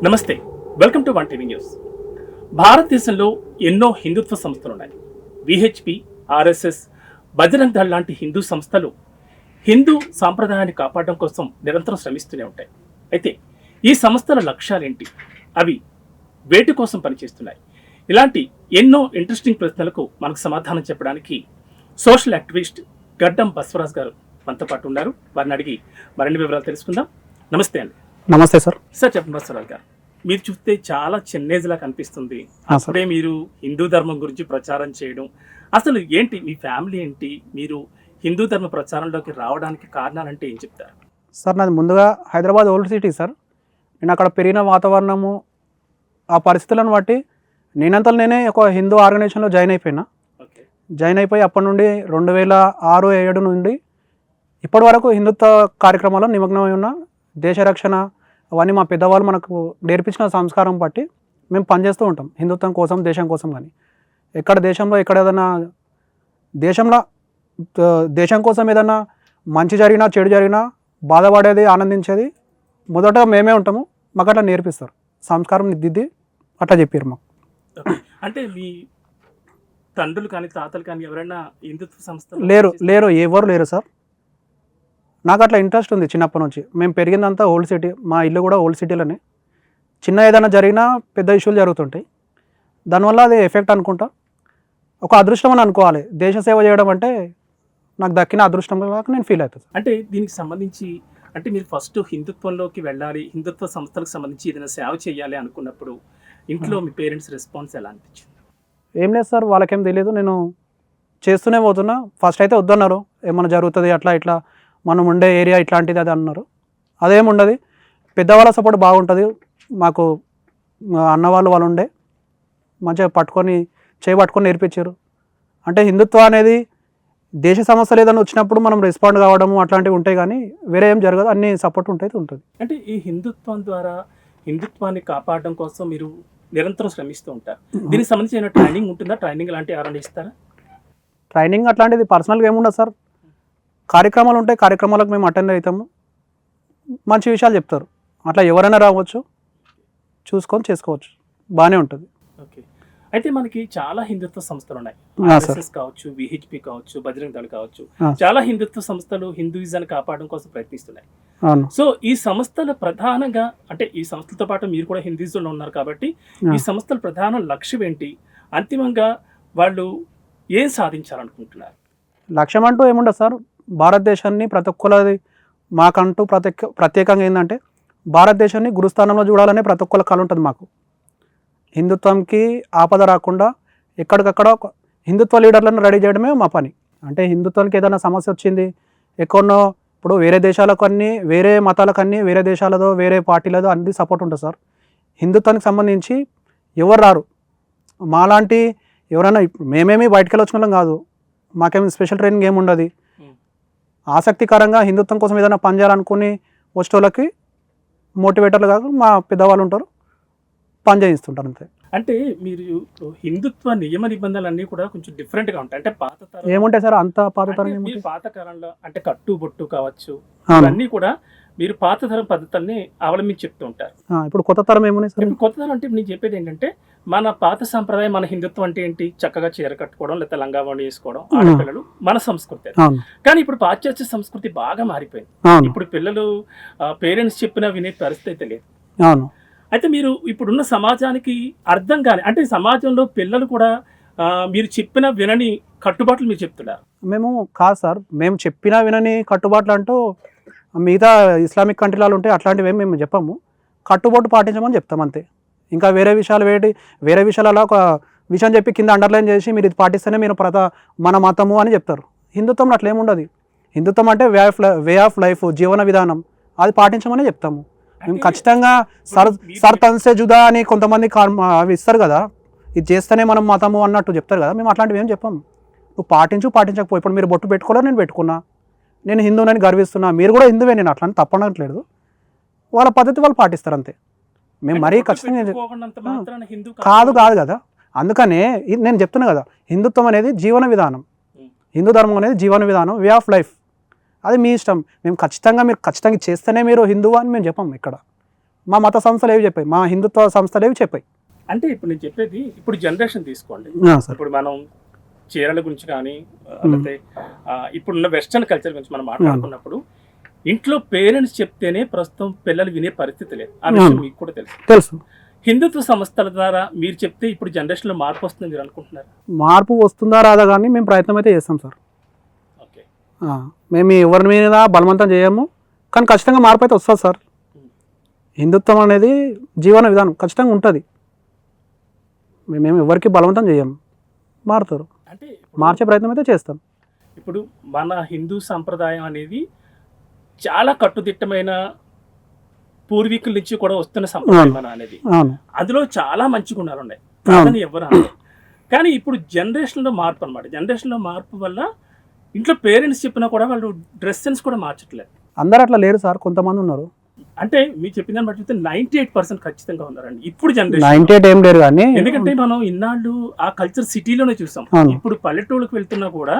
నమస్తే, welcome to one TV news. భారతదేశంలో ఎన్నో హిందుత్వ సంస్థలు ఉన్నాయి. విహెచ్పి, ఆర్ఎస్ఎస్, బజరంగ్ దళ్ లాంటి హిందూ సంస్థలు హిందూ సాంప్రదాయాన్ని కాపాడడం కోసం నిరంతరం శ్రమిస్తూనే ఉంటాయి. అయితే ఈ సంస్థల లక్ష్యాలేంటి, అవి వేటి కోసం పనిచేస్తున్నాయి? ఇలాంటి ఎన్నో ఇంట్రెస్టింగ్ ప్రశ్నలకు మనకు సమాధానం చెప్పడానికి సోషల్ యాక్టివిస్ట్ గడ్డం బసవరాజ్ గారు మనతో పాటు ఉన్నారు. వారిని అడిగి మరిన్ని వివరాలు తెలుసుకుందాం. నమస్తే అండి. నమస్తే సార్. సార్ చెప్పండి బసవరాజ్ గారు, మీరు చూస్తే చాలా చిన్నేజ్ లా కనిపిస్తుంది. అప్పుడే మీరు హిందూ ధర్మం గురించి ప్రచారం చేయడం, అసలు ఏంటి మీ ఫ్యామిలీ ఏంటి, మీరు హిందూ ధర్మ ప్రచారంలోకి రావడానికి కారణాలంటే ఏం చెప్తారు? సార్ నాది ముందుగా హైదరాబాద్ ఓల్డ్ సిటీ సార్. నేను అక్కడ పెరిగిన వాతావరణము, ఆ పరిస్థితులను బట్టి నేనంతలో నేనే ఒక హిందూ ఆర్గనైజేషన్లో జాయిన్ అయిపోయినా. జాయిన్ అయిపోయి అప్పటి నుండి 2006-7 నుండి ఇప్పటి వరకు హిందుత్వ కార్యక్రమాల్లో నిమగ్నమై ఉన్న. దేశ రక్షణ అవన్నీ మా పెద్దవాళ్ళు మనకు నేర్పించిన సంస్కారం బట్టి మేము పనిచేస్తూ ఉంటాం హిందుత్వం కోసం, దేశం కోసం. కానీ ఎక్కడ దేశంలో ఎక్కడ ఏదైనా దేశం కోసం ఏదైనా మంచి జరిగినా చెడు జరిగినా బాధపడేది, ఆనందించేది మొదట మేమే ఉంటాము. మాకు అట్లా నేర్పిస్తారు, సంస్కారం దిద్ది అట్లా చెప్పారు మాకు. అంటే మీ తండ్రులు కానీ తాతలు కానీ ఎవరైనా హిందుత్వ సంస్థ లేరు, ఎవరు లేరు సార్. నాకు అట్లా ఇంట్రెస్ట్ ఉంది చిన్నప్పటి నుంచి. మేము పెరిగిందంతా ఓల్డ్ సిటీ, మా ఇల్లు కూడా ఓల్డ్ సిటీలోనే. చిన్న ఏదైనా జరిగినా పెద్ద ఇష్యూలు జరుగుతుంటాయి. దానివల్ల అది ఎఫెక్ట్ అనుకుంటా, ఒక అదృష్టం అని అనుకోవాలి. దేశ సేవ చేయడం అంటే నాకు దక్కిన అదృష్టం లాగా నేను ఫీల్ అవుతుంది. అంటే దీనికి సంబంధించి అంటే మీరు ఫస్ట్ హిందుత్వంలోకి వెళ్ళాలి, హిందుత్వ సంస్థలకు సంబంధించి ఏదైనా సేవ చేయాలి అనుకున్నప్పుడు ఇంట్లో మీ పేరెంట్స్ రెస్పాన్స్ ఎలా అనిపించింది? ఏం లేదు సార్, వాళ్ళకేం తెలియదు, నేను చేస్తూనే పోతున్నా. ఫస్ట్ అయితే వద్దన్నారు, ఏమైనా జరుగుతుంది అట్లా ఇట్లా, మనం ఉండే ఏరియా ఇట్లాంటిది అది అన్నారు. అదేముండదు, పెద్దవాళ్ళ సపోర్ట్ బాగుంటుంది. మాకు అన్నవాళ్ళు వాళ్ళు ఉండే మంచిగా పట్టుకొని నేర్పించారు. అంటే హిందుత్వం అనేది దేశ సమస్యలు ఏదైనా వచ్చినప్పుడు మనం రెస్పాండ్ కావడము అట్లాంటివి ఉంటాయి, కానీ వేరే ఏం జరగదు, అన్ని సపోర్ట్ ఉంటుంది. అంటే ఈ హిందుత్వం ద్వారా హిందుత్వాన్ని కాపాడడం కోసం మీరు నిరంతరం శ్రమిస్తూ ఉంటారు. దీనికి సంబంధించి ఏమైనా ట్రైనింగ్ ఉంటుందా? ట్రైనింగ్ లాంటివి ఎవరైనా ఇస్తారా? ట్రైనింగ్ అట్లాంటిది పర్సనల్గా ఏముండదు సార్. కార్యక్రమాలు ఉంటాయి, కార్యక్రమాలకు మేము అటెండ్ అవుతాము, మంచి విషయాలు చెప్తారు. అట్లా ఎవరైనా రావచ్చు, చూసుకొని చేసుకోవచ్చు, బాగానే ఉంటుంది. ఓకే. అయితే మనకి చాలా హిందుత్వ సంస్థలు ఉన్నాయి. ఆర్ఎస్ఎస్ కావచ్చు, విహెచ్పి కావచ్చు, బజరంగ్ దళ్ కావచ్చు, చాలా హిందుత్వ సంస్థలు హిందూయిజాన్ని కాపాడడం కోసం ప్రయత్నిస్తున్నాయి. సో ఈ సంస్థల ప్రధానంగా, అంటే ఈ సంస్థలతో పాటు మీరు కూడా హిందూయిజంలో ఉన్నారు కాబట్టి ఈ సంస్థల ప్రధాన లక్ష్యం ఏంటి, అంతిమంగా వాళ్ళు ఏం సాధించాలనుకుంటున్నారు? లక్ష్యం అంటూ ఏముండదు సార్. భారతదేశాన్ని ప్రతి ఒక్కరిది మాకంటూ ప్రత్యేకంగా ఏంటంటే భారతదేశాన్ని గురుస్థానంలో చూడాలనే ప్రతి ఒక్కరి కళ ఉంటుంది మాకు. హిందుత్వంకి ఆపద రాకుండా ఎక్కడికక్కడ హిందుత్వ లీడర్లను రెడీ చేయడమే మా పని. అంటే హిందుత్వానికి ఏదైనా సమస్య వచ్చింది ఎక్కడో, ఇప్పుడు వేరే దేశాలకు అన్నీ, వేరే మతాలకు అన్నీ, వేరే దేశాలదో వేరే పార్టీలదో అన్ని సపోర్ట్ ఉంటుంది సార్. హిందుత్వానికి సంబంధించి ఎవరు రారు. మాలాంటి ఎవరైనా, మేమేమి బయటకు వెళ్ళి వచ్చిన వాళ్ళం కాదు, మాకేమి స్పెషల్ ట్రైనింగ్ ఏమి ఉండదు. ఆసక్తికరంగా హిందుత్వం కోసం ఏదైనా పని చేయాలనుకుని వచ్చేటోళ్ళకి మోటివేటర్లు కాదు మా పెద్దవాళ్ళు ఉంటారు, పని చేయిస్తుంటారు అంతే. అంటే మీరు హిందుత్వ నియమ నిబంధనలు అన్నీ కూడా కొంచెం డిఫరెంట్గా ఉంటాయి. అంటే పాత తరం ఏముంటాయి సార్, అంత పాత తరం పాత కాలంలో అంటే కట్టుబొట్టు కావచ్చు, అన్నీ కూడా మీరు పాత తరం పద్ధతుల్ని అవలంబించి చెప్తూ ఉంటారు. ఇప్పుడు కొత్త తరం ఏమున్నాయి సార్? కొత్త తరం అంటే నేను చెప్పేది ఏంటంటే, మన పాత సంప్రదాయం, మన హిందుత్వం అంటే ఏంటి, చక్కగా చీర కట్టుకోవడం, లేకపోతే లంగావోణి వేసుకోవడం, ఆడపిల్లలు, మన సంస్కృతి. కానీ ఇప్పుడు పాశ్చాత్య సంస్కృతి బాగా మారిపోయింది. ఇప్పుడు పిల్లలు పేరెంట్స్ చెప్పినా వినే పరిస్థితి అయితే లేదు. అయితే మీరు ఇప్పుడున్న సమాజానికి అర్థం కాని, అంటే సమాజంలో పిల్లలు కూడా మీరు చెప్పిన వినని కట్టుబాట్లు మీరు చెప్తున్నారు. మేము కాదు సార్, మేము చెప్పినా వినని కట్టుబాట్లు అంటూ మిగతా ఇస్లామిక్ కంట్రీలలో ఉంటే అట్లాంటివి ఏమి మేము చెప్పాము. కట్టుబాటు పాటించమని చెప్తాం అంతే. ఇంకా వేరే విషయాలలో ఒక విషయం చెప్పి కింద అండర్లైన్ చేసి మీరు ఇది పాటిస్తేనే మీరు మన మతము అని చెప్తారు. హిందుత్వంలో అట్లా ఏముండదు. హిందుత్వం అంటే వే ఆఫ్ లైఫ్, జీవన విధానం, అది పాటించమని చెప్తాము. మేము ఖచ్చితంగా సర్ తన్సే జుదా అని కొంతమంది అవి ఇస్తారు కదా, ఇది చేస్తేనే మనం మతము అన్నట్టు చెప్తారు కదా, మేము అట్లాంటివి ఏం చెప్పాము. నువ్వు పాటించకపోయి, ఇప్పుడు మీరు బొట్టు పెట్టుకోవాలో నేను పెట్టుకున్నా, నేను హిందువునని గర్విస్తున్నా, మీరు కూడా హిందువే, నేను అట్లా తప్పనట్లేదు. వాళ్ళ పద్ధతి వాళ్ళు పాటిస్తారు అంతే. మేము మరీ ఖచ్చితంగా కాదు కదా. అందుకనే నేను చెప్తున్నా కదా, హిందుత్వం అనేది జీవన విధానం, హిందూ ధర్మం అనేది జీవన విధానం, వే ఆఫ్ లైఫ్. అది మీ ఇష్టం. మేము మీరు ఖచ్చితంగా చేస్తేనే మీరు హిందువు అని మేము చెప్పాము. ఇక్కడ మా మత సంస్థలు ఏవి చెప్పాయి, మా హిందుత్వ సంస్థలు ఏవి చెప్పాయి. అంటే ఇప్పుడు నేను చెప్పేది ఇప్పుడు జనరేషన్ తీసుకోండి. సార్ ఇప్పుడు మనం చీరల గురించి కానీ లేకపోతే ఇప్పుడున్న వెస్టర్న్ కల్చర్ గురించి మనం మాట్లాడుకున్నప్పుడు ఇంట్లో పేరెంట్స్ చెప్తేనే ప్రస్తుతం పిల్లలు వినే పరిస్థితి లేదు. ఆ విషయం మీకు కూడా తెలుసు. హిందుత్వ సంస్థల ద్వారా మీరు చెప్తే ఇప్పుడు జనరేషన్ లో మార్పు వస్తుంది మీరు అనుకుంటున్నారు? మార్పు వస్తుందా రాదా కానీ మేము ప్రయత్నం అయితే చేస్తాం సార్. ఓకే, మేము ఎవరి మీద బలవంతం చేయము, కానీ ఖచ్చితంగా మార్పు అయితే వస్తుంది సార్. హిందుత్వం అనేది జీవన విధానం ఖచ్చితంగా ఉంటుంది. మేమేమి ఎవరికి బలవంతం చేయము, మారుతారు. అంటే మార్చే ప్రయత్నం అయితే చేస్తాం. ఇప్పుడు మన హిందూ సంప్రదాయం అనేది చాలా కట్టుదిట్టమైన పూర్వీకుల నుంచి కూడా వస్తున్న సంప్రదాయం మన అనేది. అందులో చాలా మంచి గుణాలు ఉన్నాయి, కాదని ఎవరు అనరు. కానీ ఇప్పుడు జనరేషన్లో మార్పు అనమాట. జనరేషన్లో మార్పు వల్ల ఇంట్లో పేరెంట్స్ చెప్పినా కూడా వాళ్ళు డ్రెస్ సెన్స్ కూడా మార్చట్లేదు. అందరు అట్లా లేరు సార్, కొంతమంది ఉన్నారు. అంటే మీరు చెప్పిన దాన్ని బట్టి చూస్తే 98% ఖచ్చితంగా ఉన్నారండి ఇప్పుడు జనరేషన్. 98 ఏం లేరు కానీ, ఎందుకంటే మనం ఇన్నాళ్ళు ఆ కల్చర్ సిటీలోనే చూసాం. ఇప్పుడు పల్లెటూళ్ళకి వెళ్తున్నా కూడా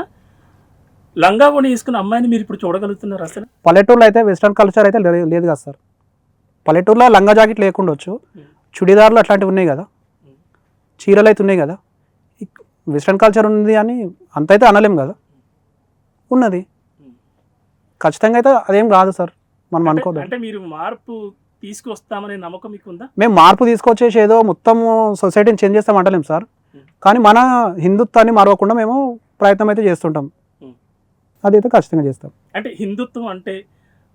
లంగా ఓణి వేసుకున్న అమ్మాయిని మీరు ఇప్పుడు చూడగలుగుతున్నారు. అసలు పల్లెటూరులో అయితే వెస్ట్రన్ కల్చర్ అయితే లేదు కదా సార్. పల్లెటూరులో లంగా జాకెట్ లేకుండొచ్చు, చుడిదార్లు అట్లాంటివి ఉన్నాయి కదా, చీరలు అయితే ఉన్నాయి కదా. వెస్ట్రన్ కల్చర్ ఉంది అని అంత అయితే అనలేం కదా, ఉన్నది. ఖచ్చితంగా అయితే అదేం కాదు సార్, మనం అనుకోదు. అంటే మీరు మార్పు తీసుకొస్తామనే నమ్మకం మీకు ఉందా? మేము మార్పు తీసుకొచ్చేసి ఏదో మొత్తం సొసైటీని చేంజ్ చేస్తాం అంటలేం సార్, కానీ మన హిందుత్వాన్ని మరవకుండా మేము ప్రయత్నం అయితే చేస్తుంటాం. అదైతే ఖచ్చితంగా చేస్తాం. అంటే హిందుత్వం అంటే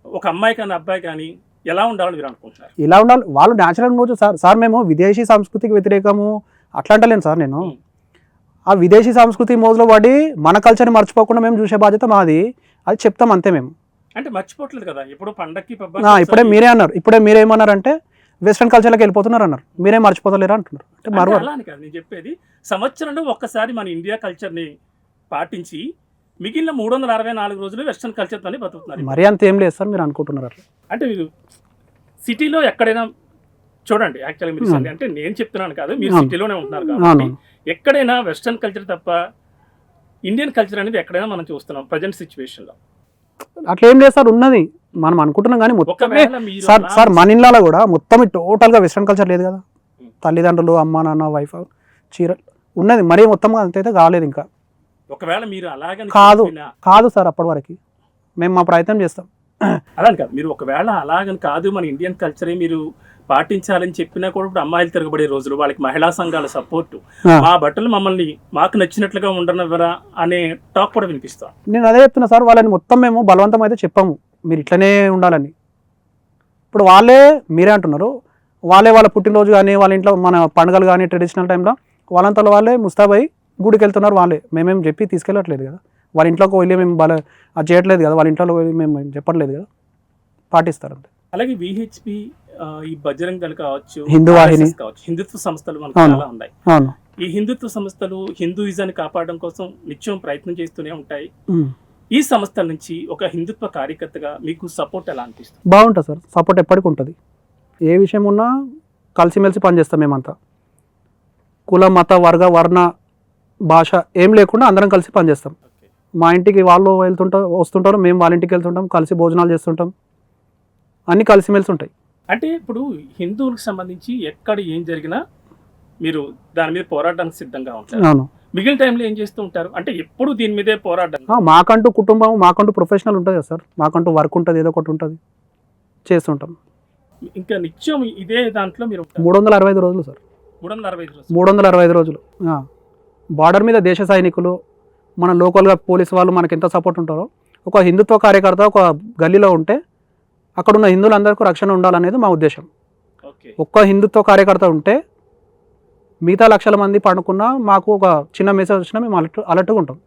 ఒక అమ్మాయి కానీ అబ్బాయి కానీ ఎలా ఉండాలని మీరు అనుకుంటున్నారు? ఇలా ఉండాలి, వాళ్ళు న్యాచురల్ రోజు సార్. మేము విదేశీ సంస్కృతికి వ్యతిరేకము అట్లా అంటలేను సార్. నేను ఆ విదేశీ సంస్కృతి మోజులో పడి మన కల్చర్ని మర్చిపోకుండా మేము చూసే బాధ్యత మాది, అది చెప్తాం అంతే. మేము అంటే మర్చిపోవట్లేదు కదా, ఇప్పుడు పండక్కి ఇప్పుడే మీరే అన్నారు, మీరేమన్నారంటే వెస్ట్రన్ కల్చర్లోకి వెళ్ళిపోతున్నారు అన్నారు, మీరేం మర్చిపోతలేరు అంటున్నారు. అంటే అలానే కాదు నేను చెప్పేది, సంవత్సరంలో ఒక్కసారి మన ఇండియా కల్చర్ని పాటించి మిగిలిన 364 రోజులు వెస్టర్న్ కల్చర్తోనే బతుకుతున్నారు. మరీ అంత ఏం లేదు సార్ మీరు అనుకుంటున్నారు అట్లా. అంటే మీరు సిటీలో ఎక్కడైనా చూడండి, యాక్చువల్గా మీరు అంటే నేను చెప్తున్నాను కాదు, మీరు సిటీలోనే ఉంటున్నారు కాబట్టి ఎక్కడైనా వెస్టర్న్ కల్చర్ తప్ప ఇండియన్ కల్చర్ అనేది ఎక్కడైనా మనం చూస్తున్నాం ప్రజెంట్ సిచ్యువేషన్లో. అట్లా ఏం లేదు సార్, ఉన్నది మనం అనుకుంటున్నాం కానీ మొత్తం సార్ మన ఇళ్ళలో కూడా మొత్తం టోటల్గా వెస్ట్రన్ కల్చర్ లేదు కదా. తల్లిదండ్రులు, అమ్మ నాన్న, వైఫ్, చీర ఉన్నది, మరీ మొత్తం అంతైతే కాలేదు. ఇంకా ఒకవేళ మీరు అలాగే కాదు సార్, అప్పటి వరకు మేము మా ప్రయత్నం చేస్తాం. అలాని కాదు, మీరు ఒకవేళ అలాగని కాదు మన ఇండియన్ కల్చరే మీరు పాటించాలని చెప్పినా కూడా ఇప్పుడు అమ్మాయిలు తిరగబడే రోజులు, వాళ్ళకి మహిళా సంఘాల సపోర్టు, మా బట్టలు మమ్మల్ని మాకు నచ్చినట్లుగా ఉండనివ్వరా అనే టాక్ కూడా వినిపిస్తాం. నేను అదే చెప్తున్నా సార్, వాళ్ళని మొత్తం మేము బలవంతం అయితే చెప్పాము మీరు ఇట్లనే ఉండాలని. ఇప్పుడు వాళ్ళే మీరే అంటున్నారు, వాళ్ళ పుట్టినరోజు కానీ వాళ్ళ ఇంట్లో మన పండుగలు కానీ ట్రెడిషనల్ టైంలో వాళ్ళంతా వాళ్ళే ముస్తాబై గుడికి వెళ్తున్నారు. వాళ్ళే, మేమేం చెప్పి తీసుకెళ్ళట్లేదు కదా, వాళ్ళ ఇంట్లోకి వెళ్ళి మేము అది చేయట్లేదు కదా, వాళ్ళ ఇంట్లో వెళ్ళి మేము చెప్పట్లేదు కదా, పాటిస్తారు అంతే. అలాగే విహెచ్పి, ఈ బజరంగ్ దళ్ కావచ్చు, హిందూ వాహిని కావచ్చు, హిందుత్వ సంస్థలు మనకు చాలా ఉన్నాయి. ఈ హిందుత్వ సంస్థలు హిందూయిజాన్ని కాపాడడం కోసం నిత్యం ప్రయత్నం చేస్తూనే ఉంటాయి. ఈ సంస్థల నుంచి ఒక హిందుత్వ కార్యకర్తగా మీకు సపోర్ట్ ఎలా అనిపిస్తుంది? బాగుంటుంది సార్, సపోర్ట్ ఎప్పటికీ ఉంటుంది. ఏ విషయం ఉన్నా కలిసిమెలిసి పనిచేస్తాం మేమంతా. కుల, మత, వర్గ, వర్ణ, భాష ఏం లేకుండా అందరం కలిసి పనిచేస్తాం. మా ఇంటికి వాళ్ళు వస్తుంటారు, మేము వాళ్ళ ఇంటికి వెళ్తుంటాం, కలిసి భోజనాలు చేస్తుంటాం, అన్నీ కలిసిమెలిసి ఉంటాయి. అంటే ఇప్పుడు హిందువులకు సంబంధించి ఎక్కడ ఏం జరిగినా మీరు దాని మీద పోరాటానికి సిద్ధంగా ఉంటారు. అవును. మిగిలిన టైంలో ఏం చేస్తూ ఉంటారు? అంటే ఎప్పుడు దీని మీదే పోరాటం. మాకంటూ కుటుంబం, మాకంటూ ప్రొఫెషనల్ ఉంటుంది కదా సార్, మాకంటూ వర్క్ ఉంటుంది, ఏదో ఒకటి ఉంటుంది, చేస్తుంటాం. ఇంకా నిత్యం ఇదే దాంట్లో మీరు 365 రోజులు సార్. 365 రోజులు బార్డర్ మీద దేశ సైనికులు, మన లోకల్గా పోలీసు వాళ్ళు మనకి ఎంత సపోర్ట్ ఉంటారో, ఒక హిందుత్వ కార్యకర్త ఒక గల్లీలో ఉంటే అక్కడ ఉన్న హిందువులందరికీ రక్షణ ఉండాలనేది మా ఉద్దేశం. ఒక్క హిందుత్వ కార్యకర్త ఉంటే మిగతా లక్షల మంది పడుకున్నా మాకు ఒక చిన్న మెసేజ్ వచ్చినా మేము అలర్ట్గా ఉంటాం.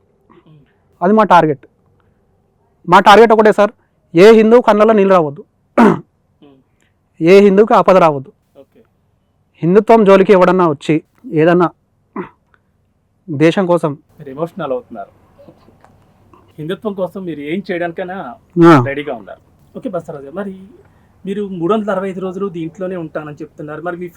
అది మా టార్గెట్. మా టార్గెట్ ఒకటే సార్, ఏ హిందువు కళ్ళలో నీళ్ళు రావద్దు, ఏ హిందువుకి ఆపద రావద్దు. హిందుత్వం జోలికి ఎవడన్నా వచ్చి ఏదన్నా దేశం కోసం ఎమోషనల్ అవుతున్నారు, హిందుత్వం కోసం మీరు ఏం చేయడానికైనా రెడీగా ఉన్నారు. ఓకే బసవరాజు, మరి మీరు 365 రోజులు దీంట్లోనే ఉంటానని చెప్తున్నారు. మరి మీ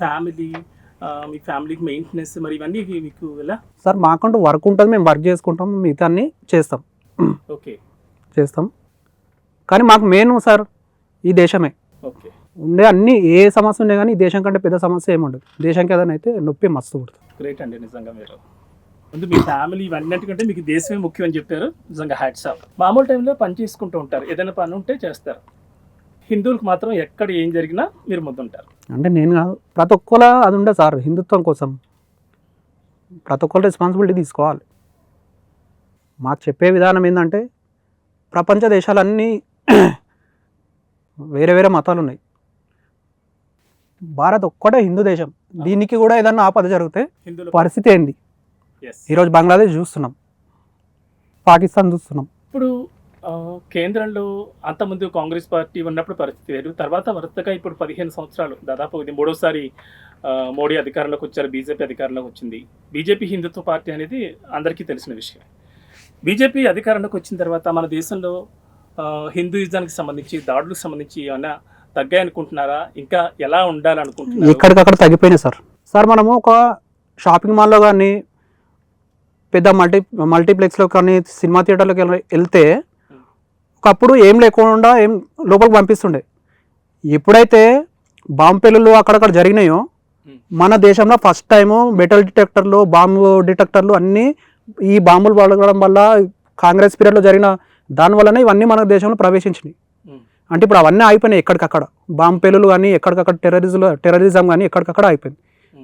ఫ్యామిలీకి మెయింటెనెన్స్ మరి ఇవన్నీ మీకు ఎలా సార్? మాకంటూ వర్క్ ఉంటుంది, మేము వర్క్ చేసుకుంటాం, మిగతా అన్ని చేస్తాం. ఓకే, చేస్తాం, కానీ మాకు మెయిన్ సార్ ఈ దేశమే. ఓకే, ఉండే అన్ని ఏ సమస్య ఉండే కానీ దేశం కంటే పెద్ద సమస్య ఏముండదు. దేశానికి ఏదైనా అయితే నొప్పి మస్తు పుడుతుంది. గ్రేట్ అండి నిజంగా. మీరు ముందు మీ ఫ్యామిలీ ఇవన్నిటికంటే మీకు దేశమే ముఖ్యం అని చెప్పారు. నిజంగా హ్యాట్స్ ఆఫ్. మామూలు టైంలో పని చేసుకుంటూ ఉంటారు, ఏదైనా పని ఉంటే చేస్తారు. హిందువులకు మాత్రం ఎక్కడ ఏం జరిగినా మీరు ముందుంటారు. అంటే నేను కాదు, ప్రతి ఒక్కల అది ఉండే సార్. హిందుత్వం కోసం ప్రతి ఒక్కరు రెస్పాన్సిబిలిటీ తీసుకోవాలి. మాకు చెప్పే విధానం ఏంటంటే ప్రపంచ దేశాలన్నీ వేరే వేరే మతాలు ఉన్నాయి, భారత్ ఒక్కటే హిందూ దేశం. దీనికి కూడా ఏదన్నా ఆపద జరిగితే హిందువుల పరిస్థితి ఏంది? Yes. ఈరోజు బంగ్లాదేశ్ చూస్తున్నాం, పాకిస్తాన్ చూస్తున్నాం. ఇప్పుడు కేంద్రంలో అంతకుముందు కాంగ్రెస్ పార్టీ ఉన్నప్పుడు పరిస్థితి వేరు. తర్వాత వరుసగా ఇప్పుడు 15 సంవత్సరాలు, దాదాపు ఇది మూడోసారి మోడీ అధికారంలోకి వచ్చారు, బీజేపీ అధికారంలోకి వచ్చింది. బీజేపీ హిందుత్వ పార్టీ అనేది అందరికీ తెలిసిన విషయం. బీజేపీ అధికారంలోకి వచ్చిన తర్వాత మన దేశంలో హిందూయిజానికి సంబంధించి, దాడులకు సంబంధించి ఏమైనా తగ్గాయనుకుంటున్నారా? ఇంకా ఎలా ఉండాలనుకుంటున్నారు? ఎక్కడికక్కడ తగ్గిపోయినాయి సార్. సార్ మనము ఒక షాపింగ్ మాల్లో కానీ, పెద్ద మల్టీప్లెక్స్లో కానీ, సినిమా థియేటర్లోకి వెళ్తే ఒకప్పుడు ఏం లేకుండా ఏం లోపలికి పంపిస్తుండే. ఎప్పుడైతే బాంబు పేలుళ్ళు అక్కడక్కడ జరిగినాయో మన దేశంలో ఫస్ట్ టైము మెటల్ డిటెక్టర్లు, బాంబు డిటెక్టర్లు అన్నీ ఈ బాంబులు పడగడం వల్ల, కాంగ్రెస్ పీరియడ్లో జరిగిన దానివల్లనే ఇవన్నీ మన దేశంలో ప్రవేశించినాయి. అంటే ఇప్పుడు అవన్నీ అయిపోయినాయి ఎక్కడికక్కడ. బాంబు పేలుళ్ళు కానీ, ఎక్కడికక్కడ టెర్రరిజం కానీ ఎక్కడికక్కడ అయిపోయింది.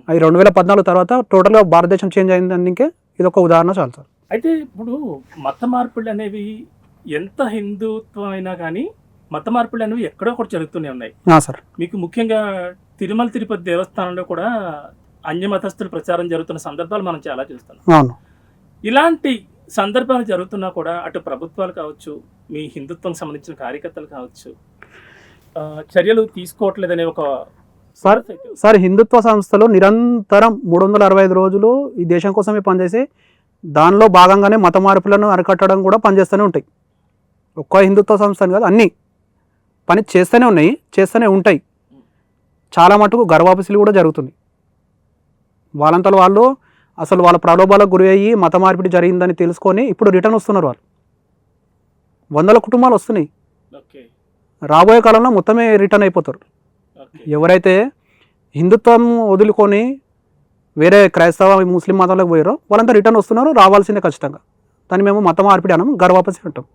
అది 2014 తర్వాత టోటల్గా భారతదేశం చేంజ్ అయిందానికే ఇది ఒక ఉదాహరణ చాలు సార్. అయితే ఇప్పుడు మత మార్పులు అనేవి ఎంత హిందుత్వం అయినా కానీ మత మార్పులు అనేవి ఎక్కడో ఒకటి జరుగుతూనే ఉన్నాయి సార్. మీకు ముఖ్యంగా తిరుమల తిరుపతి దేవస్థానంలో కూడా అన్య మతస్థులు ప్రచారం జరుగుతున్న సందర్భాలు మనం చాలా చూస్తున్నాం. అవును. ఇలాంటి సందర్భాలు జరుగుతున్నా కూడా అటు ప్రభుత్వాలు కావచ్చు, మీ హిందుత్వం సంబంధించిన కార్యకర్తలు కావచ్చు, చర్యలు తీసుకోవట్లేదనే ఒక సార్ హిందుత్వ సంస్థలు నిరంతరం 365 రోజులు ఈ దేశం కోసమే పనిచేసి దానిలో భాగంగానే మత మార్పులను అరికట్టడం కూడా పనిచేస్తూనే ఉంటాయి. ఒక్క హిందుత్వ సంస్థలు కాదు, అన్నీ పని చేస్తూనే ఉన్నాయి, చేస్తూనే ఉంటాయి. చాలా మటుకు గర్వాపసిలు కూడా జరుగుతుంది. వాళ్ళంతలో వాళ్ళు అసలు వాళ్ళ ప్రలోభాలకు గురి అయ్యి మత మార్పిడి జరిగిందని తెలుసుకొని ఇప్పుడు రిటర్న్ వస్తున్నారు. వాళ్ళు 100 కుటుంబాలు వస్తున్నాయి. రాబోయే కాలంలో మొత్తమే రిటర్న్ అయిపోతారు. ఎవరైతే హిందుత్వం వదులుకొని వేరే క్రైస్తవ, ముస్లిం మతంలోకి పోయారో వాళ్ళంతా రిటర్న్ వస్తున్నారు. రావాల్సిందే ఖచ్చితంగా. దాన్ని మేము మత మార్పిడి అనం, గర్వాపసి అంటాం.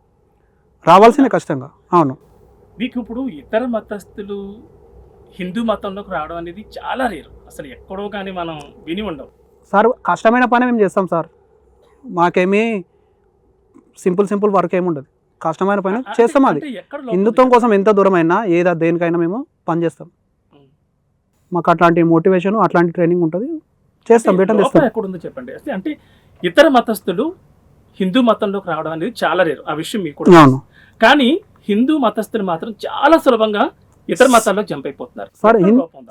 రావాల్సిందే ఖచ్చితంగా. అవును. మీకు ఇప్పుడు ఇతర మతస్థులు హిందూ మతంలోకి రావడం అనేది చాలా రేరు, అసలు ఎక్కడో కానీ మనం విని ఉండవు సార్. కష్టమైన పని మేము చేస్తాం సార్. మాకేమీ సింపుల్ వర్క్ ఏమి ఉండదు. కష్టమైన పని చేస్తాం. అది హిందుత్వం కోసం ఎంత దూరమైనా ఏదో దేనికైనా మేము పని చేస్తాం. మాకు అట్లాంటి మోటివేషన్, అట్లాంటి ట్రైనింగ్ ఉంటుంది, చేస్తాం. బెటర్ చేస్తాం. ఎక్కడుందో చెప్పండి. అంటే ఇతర మతస్థులు హిందూ మతంలోకి రావడం అనేది చాలా రేరు, ఆ విషయం మీకు కూడా. కానీ హిందూ మతస్థులు మాత్రం చాలా సులభంగా ఇతర మతాల్లో జంప్ అయిపోతున్నారు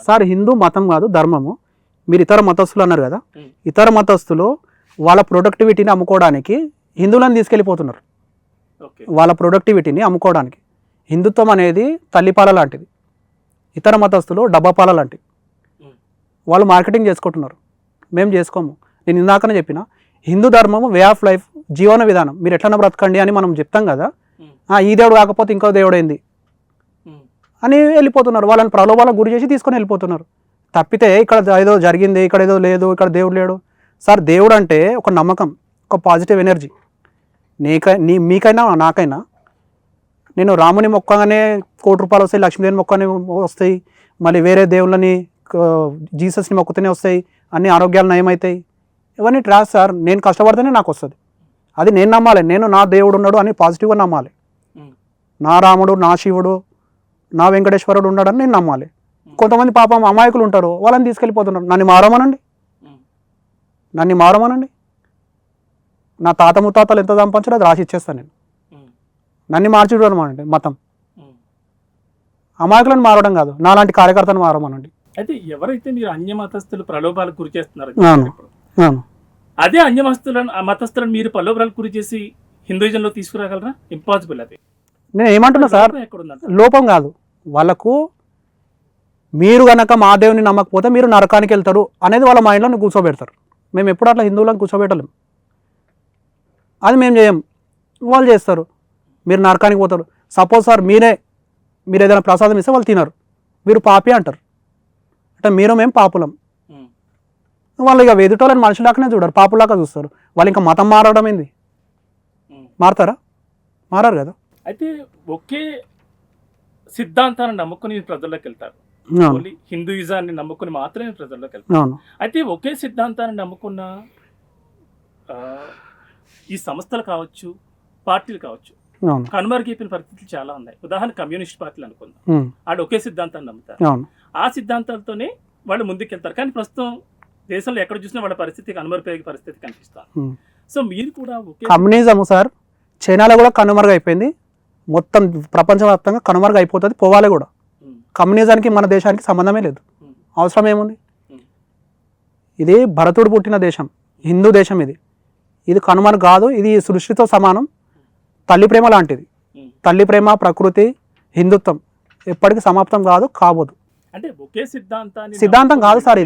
సార్. హిందూ మతం కాదు, ధర్మము. మీరు ఇతర మతస్థులు అన్నారు కదా, ఇతర మతస్థులు వాళ్ళ ప్రొడక్టివిటీని అమ్ముకోవడానికి హిందువులను తీసుకెళ్ళిపోతున్నారు. వాళ్ళ ప్రొడక్టివిటీని అమ్ముకోవడానికి. హిందుత్వం అనేది తల్లిపాల లాంటిది, ఇతర మతస్థులు డబ్బాపాల లాంటివి. వాళ్ళు మార్కెటింగ్ చేసుకుంటున్నారు, మేము చేసుకోము. నేను ఇందాకనే చెప్పిన హిందూ ధర్మము వే ఆఫ్ లైఫ్, జీవన విధానం. మీరు ఎట్లన్నా బ్రతకండి అని మనం చెప్తాం కదా. ఈ దేవుడు కాకపోతే ఇంకో దేవుడు ఏంది అని వెళ్ళిపోతున్నారు. వాళ్ళని ప్రలోభాలకు గురి చేసి తీసుకొని వెళ్ళిపోతున్నారు. తప్పితే ఇక్కడ ఏదో జరిగింది, ఇక్కడ ఏదో లేదు, ఇక్కడ దేవుడు లేడు. సార్, దేవుడు అంటే ఒక నమ్మకం, ఒక పాజిటివ్ ఎనర్జీ. మీకైనా నాకైనా, నేను రాముని మొక్కగానే ₹1,00,00,000 వస్తాయి, లక్ష్మీదేవిని మొక్కనే వస్తాయి, మళ్ళీ వేరే దేవుళ్ళని జీసస్ని మొక్కుతూనే వస్తాయి, అన్ని ఆరోగ్యాలు నయమవుతాయి. ఇవన్నీ ట్రాస్ సార్. నేను కష్టపడితేనే నాకు వస్తుంది. అది నేను నమ్మాలి. నేను నా దేవుడు ఉన్నాడు అని పాజిటివ్గా నమ్మాలి. నా రాముడు, నా శివుడు, నా వెంకటేశ్వరుడు ఉన్నాడని నేను నమ్మాలి. కొంతమంది పాపం అమాయకులు ఉంటారు, వాళ్ళని తీసుకెళ్ళిపోతున్నారు. నన్ను మారమనండి. నా తాత ముత్తాతలు ఎంత సంపాదించారో అది రాసి ఇచ్చేస్తాను నేను. నన్ను మార్చుడు అనమాట మతం. అమాయకులను మారడం కాదు, నాలాంటి కార్యకర్తను మారమనండి. అయితే ఎవరైతే మీరు అన్య మతస్థులు ప్రలోభాలకు గురి చేస్తున్నారు, అదే అన్య మతస్థులను మీరు ప్రలోభాలకు గురి చేసి హిందూయిజంలో తీసుకురాగలరా? ఇంపాసిబుల్. అది నేను ఏమంటున్నా సార్, లోపం కాదు వాళ్ళకు. మీరు కనుక మా దేవుని నమ్మకపోతే మీరు నరకానికి వెళ్తారు అనేది వాళ్ళ మైండ్లో కూర్చోబెడతారు. మేము ఎప్పుడు అట్లా హిందువులను కూర్చోబెట్టలేం. అది మేము చేయం, వాళ్ళు చేస్తారు. మీరు నరకానికి పోతారు. సపోజ్ సార్ మీరు ఏదైనా ప్రసాదం ఇస్తే వాళ్ళు తినరు, వీరు పాపి అంటారు. అంటే మీరు మేము పాపులం. ఉమ్, వాళ్ళు ఇక ఎదుటోళ్ళని మనుషులాగానే చూడరు, పాపులాగా చూస్తారు. వాళ్ళు ఇంకా మతం మారడం ఏంది? ఉమ్. మారతారా? మారారు కదా. అయితే ఒకే సిద్ధాంతాన్ని నమ్ముకుని ప్రజల్లోకి వెళ్తారు. అవును ఓన్లీ హిందూయిజాన్ని నమ్ముకుని మాత్రమే ప్రజల్లోకి వెళ్తారు. అవును అయితే ఒకే సిద్ధాంతాన్ని నమ్ముకున్న ఆ, ఈ సంస్థలు కావచ్చు, పార్టీలు కావచ్చు, అవును కనుమరుగైపోయిన పరిస్థితులు చాలా ఉన్నాయి. ఉదాహరణ కమ్యూనిస్ట్ పార్టీలు అనుకుందాం. ఉమ్, వాళ్ళు ఒకే సిద్ధాంతాన్ని నమ్ముతారు. అవును ఆ సిద్ధాంతాలతోనే వాళ్ళు ముందుకెళ్తారు. కానీ ప్రస్తుతం దేశంలో ఎక్కడ చూసినా వాళ్ళ పరిస్థితి కనుమరుగైన పరిస్థితి కనిపిస్తారు. ఉమ్. సో మీరు కూడా ఒకే కమ్యూనిజం సార్ చైనాలో కూడా కనుమరుగైపోయింది. మొత్తం ప్రపంచవ్యాప్తంగా కనుమరుగైపోతుంది, పోవాలి కూడా. ఉమ్, కమ్యూనిజానికి మన దేశానికి సంబంధమే లేదు. ఉమ్, అవసరం ఏముంది? ఉమ్, ఇది భరతుడు పుట్టిన దేశం, హిందూ దేశం. ఇది కనుమరుగు కాదు. ఇది సృష్టితో సమానం, తల్లి ప్రేమ లాంటిది. ఉమ్. తల్లి ప్రేమ, ప్రకృతి, హిందుత్వం ఎప్పటికీ సమాప్తం కాదు, కాబోదు. అంటే ఒకే సిద్ధాంతాన్ని సిద్ధాంతం కాదు సార్,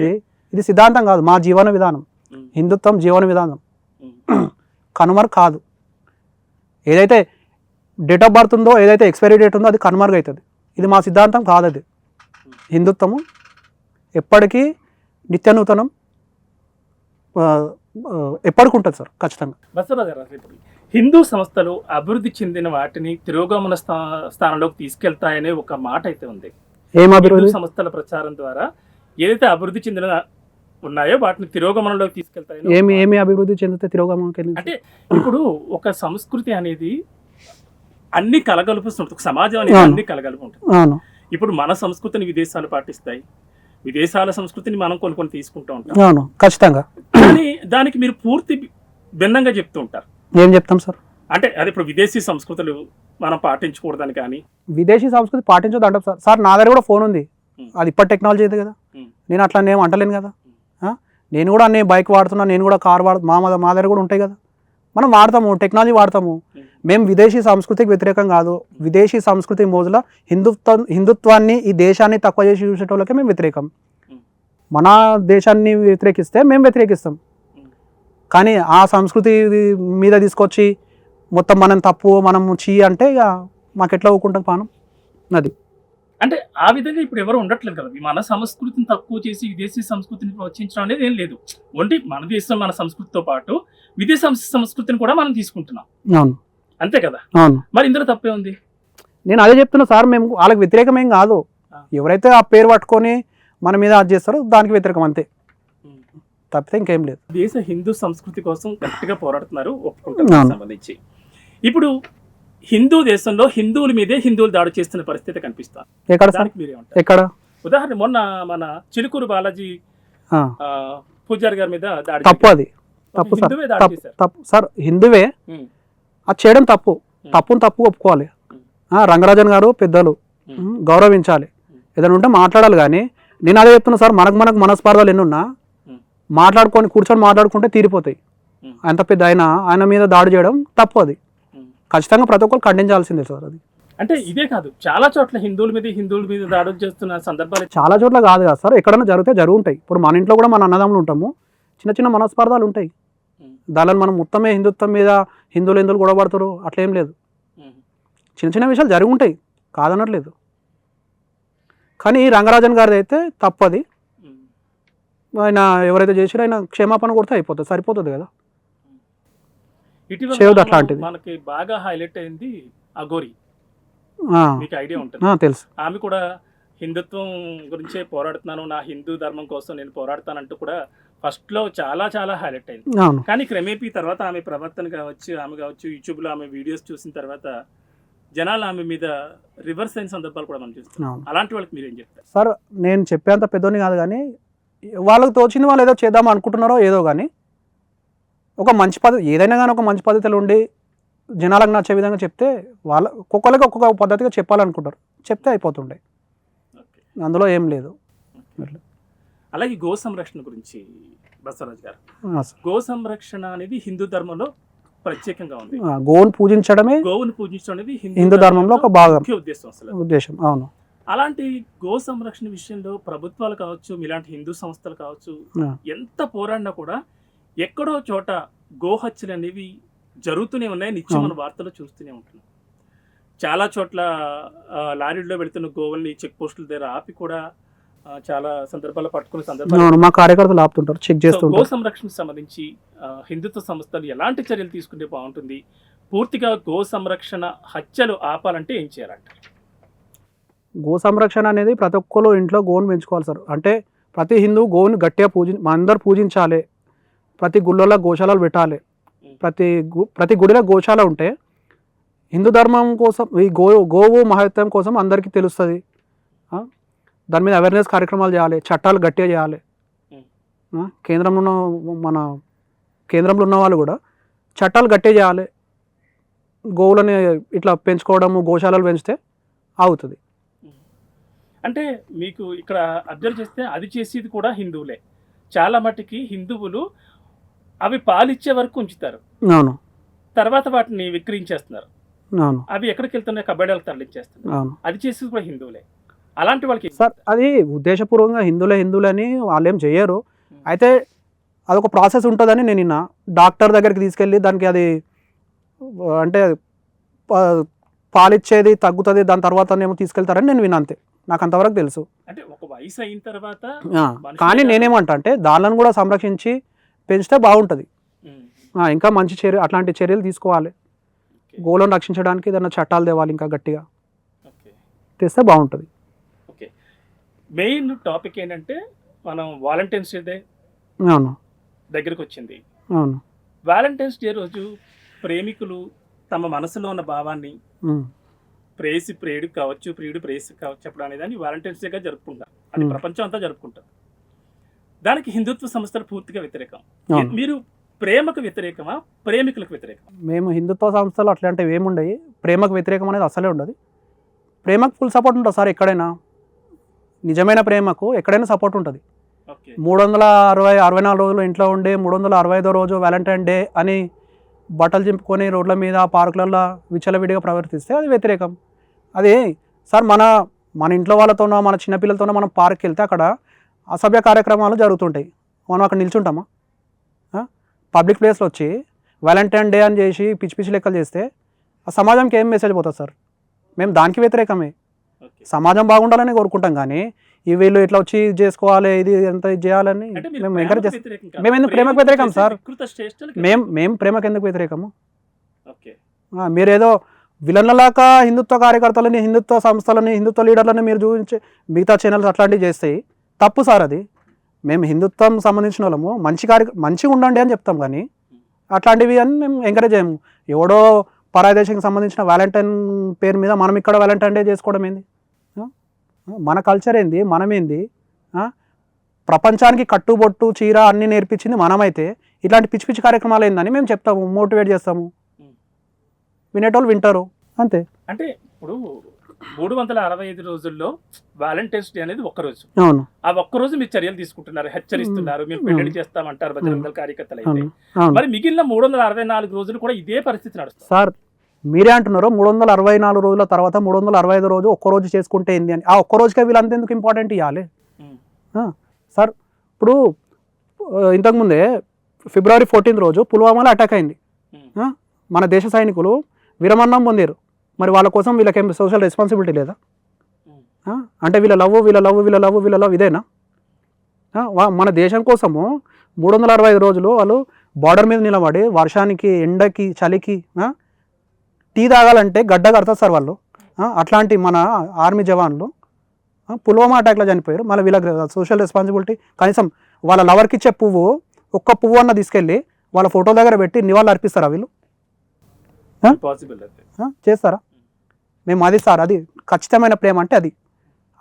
ఇది సిద్ధాంతం కాదు, మా జీవన విధానం. ఉమ్, హిందుత్వం జీవన విధానం, ఉమ్, కనుమరుగు కాదు. ఏదైతే డేట్ ఆఫ్ బర్త్ ఉందో, ఏదైతే ఎక్స్పైరీ డేట్ ఉందో అది కనుమరుగు అవుతుంది. ఇది మా సిద్ధాంతం కాదు. అది హిందుత్వము ఎప్పటికీ నిత్య నూతనం, ఎప్పటికి ఉంటుంది సార్, ఖచ్చితంగా. బసవరాజు గారు, ఇప్పుడు హిందూ సంస్థలు అభివృద్ధి చెందిన వాటిని తిరోగమన స్థానంలోకి తీసుకెళ్తాయనే ఒక మాట అయితే ఉంది. ఏం హిందూ అభివృద్ధి? సంస్థల ప్రచారం ద్వారా ఏదైతే అభివృద్ధి చెందిన ఉన్నాయో వాటిని తిరోగమనంలోకి తీసుకెళ్తాయని ఒక ఏమి మాట. ఏమి అభివృద్ధి చెందితే తిరోగమనం? అంటే ఇప్పుడు ఒక సంస్కృతి అనేది అన్ని కలగలుపుతుంది. ఒక సమాజం అనేది అవును. అన్ని కలగలుపు ఉంటుంది. అవును ఇప్పుడు మన సంస్కృతిని విదేశాలు పాటిస్తాయి, విదేశాల సంస్కృతిని మనం కొన్ని తీసుకుంటూ ఉంటాం. అవును ఖచ్చితంగా. కానీ దానికి మీరు పూర్తి భిన్నంగా చెప్తూ ఉంటారు. ఏం చెప్తాం సార్? అంటే అది ఇప్పుడు విదేశీ సంస్కృతులు మనం పాటించకూడదని కానీ. విదేశీ సంస్కృతి పాటించొద్దు అంటాం సార్. సార్ నా దగ్గర కూడా ఫోన్ ఉంది, అది ఇప్పటి టెక్నాలజీ ఉంది కదా. నేను అట్లా నేను అంటలేను కదా. నేను కూడా అన్ని బైక్ వాడుతున్నా, నేను కూడా కార్ మా దగ్గర కూడా ఉంటాయి కదా. మనం వాడతాము, టెక్నాలజీ వాడతాము. మేము విదేశీ సంస్కృతికి వ్యతిరేకం కాదు. విదేశీ సంస్కృతి మోజుల హిందుత్వాన్ని, ఈ దేశాన్ని తక్కువ చేసి చూసేటోళ్ళకే మేము వ్యతిరేకం. మన దేశాన్ని వ్యతిరేకిస్తే మేము వ్యతిరేకిస్తాం. కానీ ఆ సంస్కృతి మీద తీసుకొచ్చి మొత్తం మనం తప్పు, మనం చీ అంటే ఇక మాకు ఎట్లా ఊకుంటుంది పానం. అది అంటే ఆ విధంగా ఇప్పుడు ఎవరు ఉండట్లేదు కదా. మన సంస్కృతిని తక్కువ చేసి విదేశీ సంస్కృతిని ప్రోత్సహించడం అనేది ఏం లేదు. ఓన్లీ మన దేశం, మన సంస్కృతితో పాటు విదేశీ సంస్కృతిని కూడా మనం తీసుకుంటున్నాం. అవును అంతే కదా. అవును. మరి ఇందులో తప్పే ఉంది? నేను అదే చెప్తున్నా సార్, మేము వాళ్ళకి వ్యతిరేకమేం కాదు. ఎవరైతే ఆ పేరు పట్టుకొని మన మీద అది చేస్తారో దానికి వ్యతిరేకం, అంతే, తప్పితే ఇంకేం లేదు. దేశ హిందూ సంస్కృతి కోసం గట్టిగా పోరాడుతున్నారు, ఒప్పుకుంటారు. సంబంధించి ఇప్పుడు హిందూ దేశంలో హిందువుల మీదే హిందువులు దాడి చేస్తున్న పరిస్థితి కనిపిస్తారు. ఎక్కడ సార్? దానికి మీరేమంటారు? ఎక్కడ? ఉదాహరణ మొన్న మన చిలుకూరు బాలాజీ పూజారి గారి మీద దాడి తప్పు, అది తప్పు సార్. హిందువే దాడి చేశారు. తప్పు సార్, హిందువే అది చేయడం తప్పు. తప్పును తప్పు ఒప్పుకోవాలి. రంగరాజన్ గారు పెద్దలు, గౌరవించాలి. ఏదైనా ఉంటే మాట్లాడాలి. కానీ నేను అదే చెప్తున్నా సార్, మనకు మనస్పార్థాలు ఎన్నున్నా కూర్చొని మాట్లాడుకుంటే తీరిపోతాయి. అంత పెద్ద ఆయన మీద దాడి చేయడం తప్పు. అది ఖచ్చితంగా ప్రతి ఒక్కరు ఖండించాల్సిందే సార్. అది అంటే ఇదే కాదు, చాలా చోట్ల హిందువుల మీద దాడులు చేస్తున్న సందర్భాలు చాలా చోట్ల కాదు కదా సార్, ఎక్కడైనా జరిగితే జరుగుంటాయి. ఇప్పుడు మన ఇంట్లో కూడా మన అన్నదమ్ములు ఉంటాము, చిన్న చిన్న మనస్పార్థాలు ఉంటాయి. దానిని మనం మొత్తమే హిందుత్వం మీద హిందువులు గొడవ పడతారు అట్లేం లేదు. చిన్న చిన్న విషయాలు జరిగి ఉంటాయి, కాదనట్లేదు. కానీ రంగరాజన్ గారిది అయితే తప్పది. ఆయన ఎవరైతే చేసారో ఆయన క్షమాపణ కొడితే అయిపోతుంది, సరిపోతుంది కదా. చేయొద్దు అట్లాంటిది. మనకి బాగా హైలైట్ అయింది అఘోరి, మీకు ఐడియా ఉంటుంది. తెలుసు. ఆమె కూడా హిందుత్వం గురించే పోరాడుతున్నాను, నా హిందూ ధర్మం కోసం నేను పోరాడుతానంటూ కూడా ఫస్ట్ లో చాలా చాలా హైలైట్ అయింది. కానీ క్రమేపీ తర్వాత ఆమె ప్రవర్తన కావచ్చు, ఆమె కావచ్చు, యూట్యూబ్ లో ఆమె వీడియోస్ చూసిన తర్వాత జనాలు ఆమె మీద రివర్స్ అయిన సందర్భాలు కూడా మనం చూస్తున్నాం. అలాంటి వాళ్ళకి మీరేం చెప్తారు? సార్ నేను చెప్పేంత పెద్దోని కాదు, కానీ వాళ్ళకి తోచింది వాళ్ళు ఏదో చేద్దాం అనుకుంటున్నారో ఏదో, కానీ ఒక మంచి పద్ధతి ఏదైనా కానీ ఒక మంచి పద్ధతిలో ఉండి జనాలకు నచ్చే విధంగా చెప్తే ఒక్కొక్కరికి ఒక్కొక్క పద్ధతిగా చెప్పాలనుకుంటారు, చెప్తే అయిపోతుండే, అందులో ఏం లేదు. అలాగే గో సంరక్షణ గురించి బసవరాజు గారు, గో సంరక్షణ అనేది హిందూ ధర్మంలో ప్రత్యేకంగా ఉంది. గోవును పూజించడం అనేది హిందూ ధర్మంలో ఒక భాగం, ఉద్దేశం. అవును. అలాంటి గో సంరక్షణ విషయంలో ప్రభుత్వాలు కావచ్చు, ఇలాంటి హిందూ సంస్థలు కావచ్చు, ఎంత పోరాడినా కూడా ఎక్కడో చోట గోహత్యలు అనేవి జరుగుతూనే ఉన్నాయి. నిత్యం మన వార్తలు చూస్తూనే ఉంటున్నాం. చాలా చోట్ల లారీల్లో వెళుతున్న గోవుల్ని చెక్ పోస్టుల దగ్గర ఆపి కూడా చాలా సందర్భాల్లో పట్టుకునే సందర్భాలు. మా కార్యకర్తలు ఆపుతుంటారు, చెక్ గో చేస్తుంటారు. సంరక్షణకు సంబంధించి హిందుత్వ సంస్థలు ఎలాంటి చర్యలు తీసుకుంటే బాగుంటుంది? పూర్తిగా గో సంరక్షణ హత్యలు ఆపాలంటే ఏం చేయాలంటారు? గో సంరక్షణ అనేది ప్రతి ఒక్కరు ఇంట్లో గోవును పెంచుకోవాలి సార్. అంటే ప్రతి హిందూ గోవుని గట్టిగా అందరు పూజించాలి. ప్రతి గుళ్ళలో గోశాలలు పెట్టాలి. ప్రతి గుడిలో గోశాల ఉంటే హిందూ ధర్మం కోసం ఈ గోవు మహత్యం కోసం అందరికీ తెలుస్తుంది. దాని మీద అవేర్నెస్ కార్యక్రమాలు చేయాలి, చట్టాలు గట్టిగా చేయాలి. కేంద్రంలో ఉన్న వాళ్ళు కూడా చట్టాలు గట్టిగా చేయాలి. గోవులని ఇట్లా పెంచుకోవడము, గోశాలలు పెంచితే అవుతుంది. అంటే మీకు ఇక్కడ అబ్జర్వ్ చేస్తే అది చేసేది కూడా హిందువులే. చాలా మటుకి హిందువులు అవి పాలిచ్చే వరకు ఉంచుతారు, అవును, తర్వాత వాటిని విక్రయించేస్తున్నారు. అవును, అవి ఎక్కడికి వెళ్తున్నాయి? కబడ్డీలకు తరలించేస్తున్నారు. అవును. అది చేసేది కూడా హిందువులే. అలాంటి వాళ్ళకి సార్ అది ఉద్దేశపూర్వకంగా హిందువులని వాళ్ళు ఏం చేయరు. అయితే అదొక ప్రాసెస్ ఉంటుందని నేను నిన్న డాక్టర్ దగ్గరికి తీసుకెళ్ళి దానికి అది అంటే పాలిచ్చేది తగ్గుతుంది, దాని తర్వాత ఏమో తీసుకెళ్తారని నేను విన్నా. అంతే, నాకు అంతవరకు తెలుసు. అంటే ఒక వయసు అయిన తర్వాత కానీ నేనేమంటా అంటే దానిని కూడా సంరక్షించి పెంచితే బాగుంటుంది. ఇంకా మంచి అట్లాంటి చర్యలు తీసుకోవాలి. గోలను రక్షించడానికి ఏదైనా చట్టాలు తేవాలి, ఇంకా గట్టిగా తెస్తే బాగుంటుంది. ఓకే, మెయిన్ టాపిక్ ఏంటంటే మనం వాలంటైన్స్ డే అవును దగ్గరికి వచ్చింది. అవును, వాలంటైన్స్ డే రోజు ప్రేమికులు తమ మనసులో ఉన్న భావాన్ని ప్రేయసి ప్రియుడు కావచ్చు, ప్రియుడు ప్రేయసి కావచ్చు చెప్పడం అనేది వాలంటైన్స్ డేగా జరుపుకుంటారు. అది ప్రపంచం అంతా జరుపుకుంటారు. దానికి హిందుత్వ సంస్థలు పూర్తిగా వ్యతిరేకం. మీరు ప్రేమకు వ్యతిరేకమా, ప్రేమికులకు వ్యతిరేకం? మేము హిందుత్వ సంస్థలు అట్లాంటివి ఏముండయి. ప్రేమకు వ్యతిరేకం అనేది అసలే ఉండదు. ప్రేమకు ఫుల్ సపోర్ట్ ఉంటుంది సార్. ఎక్కడైనా నిజమైన ప్రేమకు ఎక్కడైనా సపోర్ట్ ఉంటుంది. 364 రోజులు ఇంట్లో ఉండి 365వ రోజు వ్యాలంటైన్ డే అని బట్టలు చింపుకొని రోడ్ల మీద పార్కులలో విచ్చలవిడిగా ప్రవర్తిస్తే అది వ్యతిరేకం. అది సార్ మన ఇంట్లో వాళ్ళతోనో మన చిన్నపిల్లలతోనో మనం పార్క్కి వెళ్తే అక్కడ అసభ్య కార్యక్రమాలు జరుగుతుంటాయి. మనం అక్కడ నిల్చుంటామా? పబ్లిక్ ప్లేస్లో వచ్చి వ్యాలంటైన్ డే అని చేసి పిచ్చి పిచ్చి లెక్కలు చేస్తే ఆ సమాజంకి ఏం మెసేజ్ పోతుంది సార్? మేము దానికి వ్యతిరేకమే. సమాజం బాగుండాలని కోరుకుంటాం, కానీ వీళ్ళు ఇట్లా వచ్చి చేసుకోవాలి, ఇది ఎంత చేయాలని మేము ఎంకరేజ్ చేస్తాం. మేము ఎందుకు ప్రేమకు వ్యతిరేకం సార్? మేము ప్రేమకు ఎందుకు వ్యతిరేకము? మీరేదో విలన్లలాగా హిందుత్వ కార్యకర్తలని, హిందుత్వ సంస్థలని, హిందుత్వ లీడర్లని మీరు చూపించి మిగతా ఛానల్స్ అట్లాంటివి చేస్తాయి, తప్పు సార్ అది. మేము హిందుత్వం సంబంధించిన వాళ్ళము మంచిగా ఉండండి అని చెప్తాం, కానీ అట్లాంటివి అని మేము ఎంకరేజ్ చేయము. ఎవడో పరాయి దేశానికి సంబంధించిన వ్యాలంటైన్ పేరు మీద మనం ఇక్కడ వ్యాలంటైన్ డే చేసుకోవడం ఏంది? మన కల్చర్ ఏంది, మనమేంది? ప్రపంచానికి కట్టుబొట్టు చీర అన్నీ నేర్పించింది మనమైతే ఇట్లాంటి పిచ్చి పిచ్చి కార్యక్రమాలు ఏందని మేము చెప్తాము, మోటివేట్ చేస్తాము. వినేటోళ్ళు వింటారు, అంతే. అంటే ఇప్పుడు 365 రోజుల్లో వాలంటైన్స్ డే అనేది ఒక్కరోజు. అవును, ఆ ఒక్కరోజు మీరు చర్యలు తీసుకుంటున్నారు, హెచ్చరిస్తున్నారు, మేము పెళ్లి చేస్తామంటారు బజరంగ దళ కార్యకర్తలు అయితే. మరి మిగిలిన 364 రోజులు కూడా ఇదే పరిస్థితి నడుస్తుంది సార్. మీరే అంటున్నారు 364 రోజుల తర్వాత 365 రోజు ఒక్కరోజు చేసుకుంటే ఏంది అని. ఆ ఒక్కరోజుకే వీళ్ళంతా ఎందుకు ఇంపార్టెంట్ ఇవ్వాలి సార్? ఇప్పుడు ఇంతకుముందే ఫిబ్రవరి 14 రోజు పుల్వామాలో అటాక్ అయింది. మన దేశ సైనికులు విరమరణం పొందారు. మరి వాళ్ళ కోసం వీళ్ళకేం సోషల్ రెస్పాన్సిబిలిటీ లేదా? అంటే వీళ్ళ లవ్ ఇదేనా? మన దేశం కోసము 365 రోజులు వాళ్ళు బార్డర్ మీద నిలబడి వర్షానికి, ఎండకి, చలికి టీ తాగాలంటే గడ్డ కడతారు సార్ వాళ్ళు. అట్లాంటి మన ఆర్మీ జవాన్లు పుల్వామా అటాక్లో చనిపోయారు. మళ్ళీ వీళ్ళకి సోషల్ రెస్పాన్సిబిలిటీ కనీసం వాళ్ళ లవర్కి ఇచ్చే ఒక్క పువ్వు అన్న తీసుకెళ్ళి వాళ్ళ ఫోటో దగ్గర పెట్టి నివాళులు అర్పిస్తారా వీళ్ళు? చేస్తారా? మేము అది సార్, అది ఖచ్చితమైన ప్రేమ అంటే అది.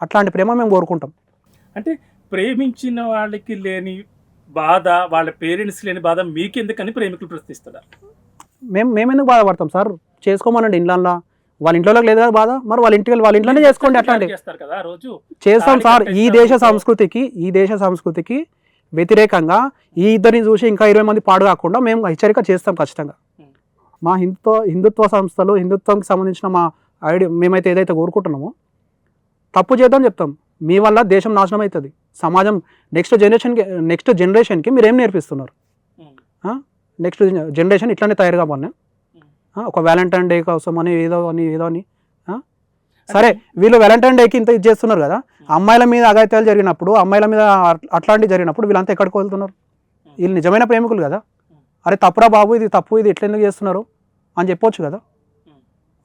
అట్లాంటి ప్రేమ మేము కోరుకుంటాం. అంటే ప్రేమించిన వాళ్ళకి లేని బాధ, వాళ్ళ పేరెంట్స్ లేని బాధ మీకెందుకని ప్రేమికులు ప్రశ్నిస్తారు? మేమెందుకు బాధపడతాం సార్? చేసుకోమనండి ఇంట్లో. వాళ్ళ ఇంట్లోకి లేదు కదా బాధ, మరి వాళ్ళ ఇంట్లోనే చేసుకోండి. అట్లాంటి చేస్తాం సార్. ఈ దేశ సంస్కృతికి వ్యతిరేకంగా ఈ ఇద్దరిని చూసి ఇంకా 20 మంది పాడు కాకుండా మేము హెచ్చరిక చేస్తాం ఖచ్చితంగా. మా హిందుత్వ సంస్థలు, హిందుత్వంకి సంబంధించిన మా మేమైతే ఏదైతే కోరుకుంటున్నామో తప్పు చేద్దాం చెప్తాం. మీ వల్ల దేశం నాశనం అవుతుంది. సమాజం నెక్స్ట్ జనరేషన్కి మీరు ఏం నేర్పిస్తున్నారు? నెక్స్ట్ జనరేషన్ ఇట్లానే తయారు కావాలని ఒక వ్యాలంటైన్ డే కోసం అని ఏదో అని సరే వీళ్ళు వ్యాలంటైన్ డేకి ఇంత ఇది చేస్తున్నారు కదా, అమ్మాయిల మీద అఘాయిత్యాలు జరిగినప్పుడు, అమ్మాయిల మీద అట్లాంటివి జరిగినప్పుడు వీళ్ళంతా ఎక్కడికి వెళ్తున్నారు? వీళ్ళు నిజమైన ప్రేమికులు కదా, అరే తప్పురా బాబు ఇది తప్పు, ఇది ఎట్లా ఎందుకు చేస్తున్నారు అని చెప్పొచ్చు కదా.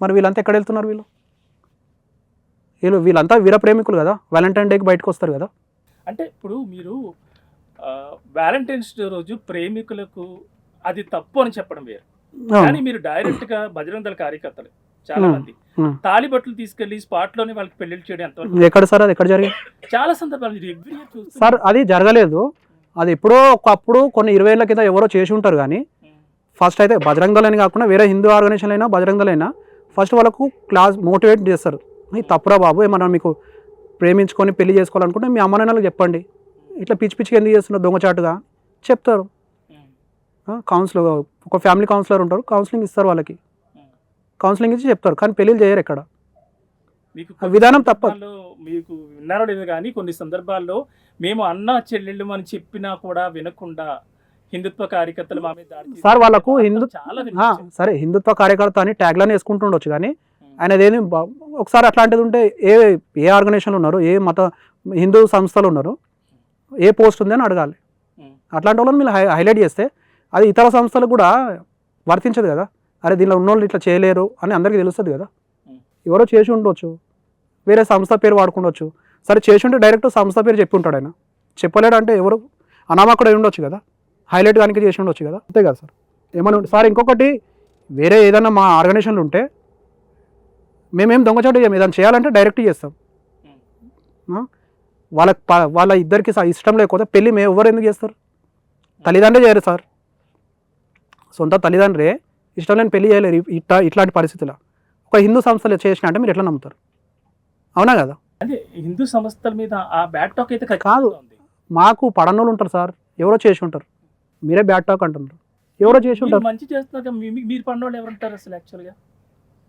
మరి వీళ్ళంతా ఎక్కడ వెళ్తున్నారు? వీళ్ళంతా వీర ప్రేమికులు కదా, వ్యాలంటైన్ డేకి బయటకు వస్తారు కదా. అంటే ఇప్పుడు మీరు వ్యాలంటైన్స్ డే రోజు ప్రేమికులకు అది తప్పు అని చెప్పడం వేరు, కానీ మీరు డైరెక్ట్ గా బజరంగ దళ కార్యకర్తలు చాలా మంది తాళిబట్లు తీసుకెళ్లి స్పాట్ లోనే వాళ్ళకి పెళ్లి చేయడం ఎంతవరకు? ఎక్కడ సార్ అది ఎక్కడ జరిగింది? చాలా సందర్భాలు ఎవ్రీ ఇయర్ చూస్తున్నారు సార్. అది జరగలేదు, అది ఎప్పుడో ఒకప్పుడు కొన్ని 20 ఏళ్ల కింద ఎవరో చేసి ఉంటారు. కానీ ఫస్ట్ అయితే బజరంగ దళ అని కాకుండా వేరే హిందూ ఆర్గనైజేషన్ అయినా బజరంగ దళ అయినా ఫస్ట్ వాళ్ళకు క్లాస్ మోటివేట్ చేస్తారు. ఈ తప్పురా బాబు, ఏమన్నా మీకు ప్రేమించుకొని పెళ్లి చేసుకోవాలనుకుంటే మీ అమ్మ నాన్నలకు చెప్పండి, ఇట్లా పిచ్చి పిచ్చికి ఎందుకు చేస్తున్నారు దొంగచాటుగా చెప్తారు. కౌన్సిలర్, ఒక ఫ్యామిలీ కౌన్సిలర్ ఉంటారు, కౌన్సిలింగ్ ఇస్తారు వాళ్ళకి, కౌన్సిలింగ్ ఇచ్చి చెప్తారు. కానీ పెళ్ళిళ్ళు చేయరు ఎక్కడ. మీకు విధానం తప్ప. మీకు విన్నారో లేదు కానీ కొన్ని సందర్భాల్లో మేము అన్న చెల్లెళ్ళు అని చెప్పినా కూడా వినకుండా హిందుత్వ కార్యకర్తలు మా మీద దాడి సార్ వాళ్ళకు హిందూ చాలా సరే హిందుత్వ కార్యకర్త అని ట్యాగ్లని వేసుకుంటుండొచ్చు, కానీ ఆయన ఏది ఒకసారి అట్లాంటిది ఉంటే ఏ ఆర్గనైజేషన్లు ఉన్నారు, ఏ మత హిందూ సంస్థలు ఉన్నారు, ఏ పోస్ట్ ఉంది అని అడగాలి. అట్లాంటి వాళ్ళని మీరు హైలైట్ చేస్తే అది ఇతర సంస్థలకు కూడా వర్తించదు కదా. అరే దీనిలో ఉన్నోళ్ళు ఇట్లా చేయలేరు అని అందరికీ తెలుస్తుంది కదా. ఎవరో చేసి ఉండొచ్చు, వేరే సంస్థ పేరు వాడుకుండొచ్చు. సరే చేసి ఉంటే డైరెక్ట్ సంస్థ పేరు చెప్పి ఉంటాడు ఆయన, చెప్పలేడు అంటే ఎవరు అనామకుడు అయి ఉండొచ్చు కదా, హైలైట్ కనుక చేసి ఉండొచ్చు కదా. అంతే కదా సార్. ఏమైనా సార్ ఇంకొకటి వేరే ఏదైనా మా ఆర్గనైజేషన్లు ఉంటే మేమేం దొంగచాటు చేయం, ఏదైనా చేయాలంటే డైరెక్ట్ చేస్తాం. వాళ్ళ ఇద్దరికి ఇష్టం లేకపోతే పెళ్ళి మేము ఎవరు ఎందుకు చేస్తారు? తల్లిదండ్రులే చేయరు సార్, సొంత తల్లిదండ్రులే ఇష్టం లేని పెళ్లి చేయలేరు ఇట్లాంటి పరిస్థితుల్లో. ఒక హిందూ సంస్థలు చేసిన అంటే మీరు ఎట్లా నమ్ముతారు? అవునా కదా. అంటే హిందూ సంస్థల మీద ఆ బ్యాడ్ టాక్ అయితే కాదు, మాకు పడనోళ్ళు ఉంటారు సార్, ఎవరో చేసి ఉంటారు. మీరే బ్యాడ్ టాక్ అంటున్నారు, ఎవరో చేసి ఉంటారు. మంచి చేస్తున్నారు, మీరు పడినోళ్ళు ఎవరు ఉంటారు అసలు? యాక్చువల్గా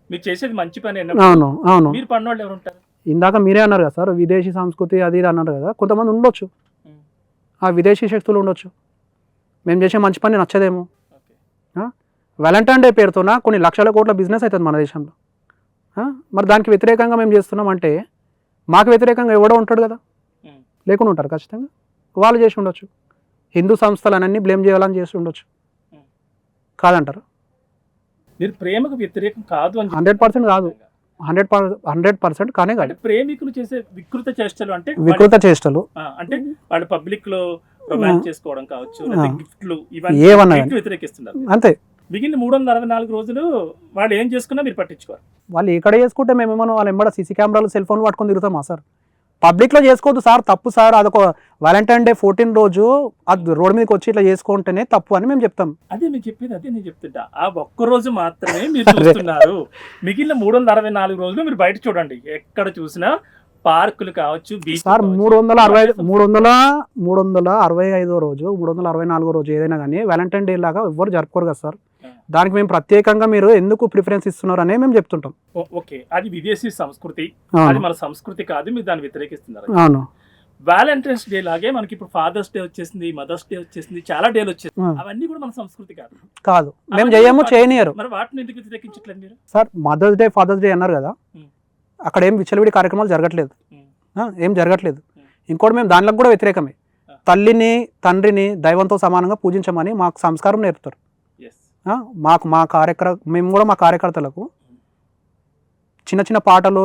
మీరు చేసేది మంచి పని, అవును అవును, మీరు పడినోళ్ళు ఎవరు ఉంటారు? ఇందాక మీరే అన్నారు కదా సార్, విదేశీ సంస్కృతి అది ఇది అన్నారు కదా. కొంతమంది ఉండొచ్చు, ఆ విదేశీ శక్తులు ఉండొచ్చు, మేము చేసే మంచి పని నచ్చదేమో. వ్యాలంటైన్ డే పేరుతోన కొన్ని లక్షల కోట్ల బిజినెస్ అవుతుంది మన దేశంలో. మరి దానికి వ్యతిరేకంగా మేము చేస్తున్నాం అంటే మాకు వ్యతిరేకంగా ఎవడో ఉంటాడు కదా, లేకుండా ఉంటారు ఖచ్చితంగా. వాళ్ళు చేసి ఉండొచ్చు, హిందూ సంస్థలన్నీ బ్లేమ్ చేయాలని చేసి ఉండొచ్చు, కాదంటారు? మీరు ప్రేమకు వ్యతిరేకం కాదు అని 100% కాదు, 100% కానీ కాదు. ప్రేమికులు చేసే వికృత చేష్టలు అంటే వికృత చేష్టలు అంటే వాళ్ళు పబ్లిక్ లో రొమాన్స్ చేసుకోవడం కావచ్చు, గిఫ్ట్లు, ఏమన్నా ఇవన్నీ వ్యతిరేకిస్తున్నారు. అంతే. మిగిలిన 364 రోజులు వాళ్ళు ఏం చేసుకున్నా మీరు పట్టించుకోవాలి. వాళ్ళు ఎక్కడ చేసుకుంటే మేమేమో వాళ్ళు ఎంబడ సీసీ కెమెరాలు సెల్ ఫోన్ పట్టుకొని తిరుగుతామా సార్? పబ్లిక్లో చేసుకోవద్దు సార్, తప్పు సార్. అదొక వ్యాలంటైన్ డే 14 రోజు అది రోడ్ మీదకి వచ్చి ఇట్లా చేసుకుంటేనే తప్పు అని మేము చెప్తాం. అదే మేము చెప్పేది, అదే నేను చెప్తుంటా. ఆ ఒక్క రోజు మాత్రమే మీరు చూస్తున్నారు, మిగిలిన 364 రోజులు మీరు బయట చూడండి, ఎక్కడ చూసినా పార్కులు కావచ్చు, బీచ్ సార్. 365 రోజు 364 రోజు ఏదైనా కానీ వ్యాలంటైన్ డే లాగా ఎవరు జరుపుకోరు కదా సార్. దానికి మేము ప్రత్యేకంగా మీరు ఎందుకు ప్రిఫరెన్స్ ఇస్తున్నారు అనే మేము చెప్తుంటాం. ఓకే, అది విదేశీ సంస్కృతి, అది మన సంస్కృతి కాదు, మీరు దాన్ని వ్యతిరేకిస్తున్నారు. అవును. వ్యాలంటైన్స్ డే లాగే మనకి ఇప్పుడు ఫాదర్స్ డే వచ్చేసింది, మదర్స్ డే వచ్చేసింది, చాలా డేలు వచ్చేసింది, అవన్నీ కూడా మన సంస్కృతి కాదు, మేము చేయము, చేయనియరు. మరి వాటిని ఎందుకు వ్యతిరేకించట్లేదు మీరు? Sir Mother's Day Father's Day అన్నారు కదా, అక్కడ ఏం విచ్చలవిడి కార్యక్రమాలు జరగట్లేదు, ఏం జరగట్లేదు. ఇంకోటి మేము దానిలో కూడా వ్యతిరేకమే. తల్లిని తండ్రిని దైవంతో సమానంగా పూజించమని మాకు సంస్కారం నేర్పుతారు. మా మేము కూడా మా కార్యకర్తలకు చిన్న చిన్న పాటలు,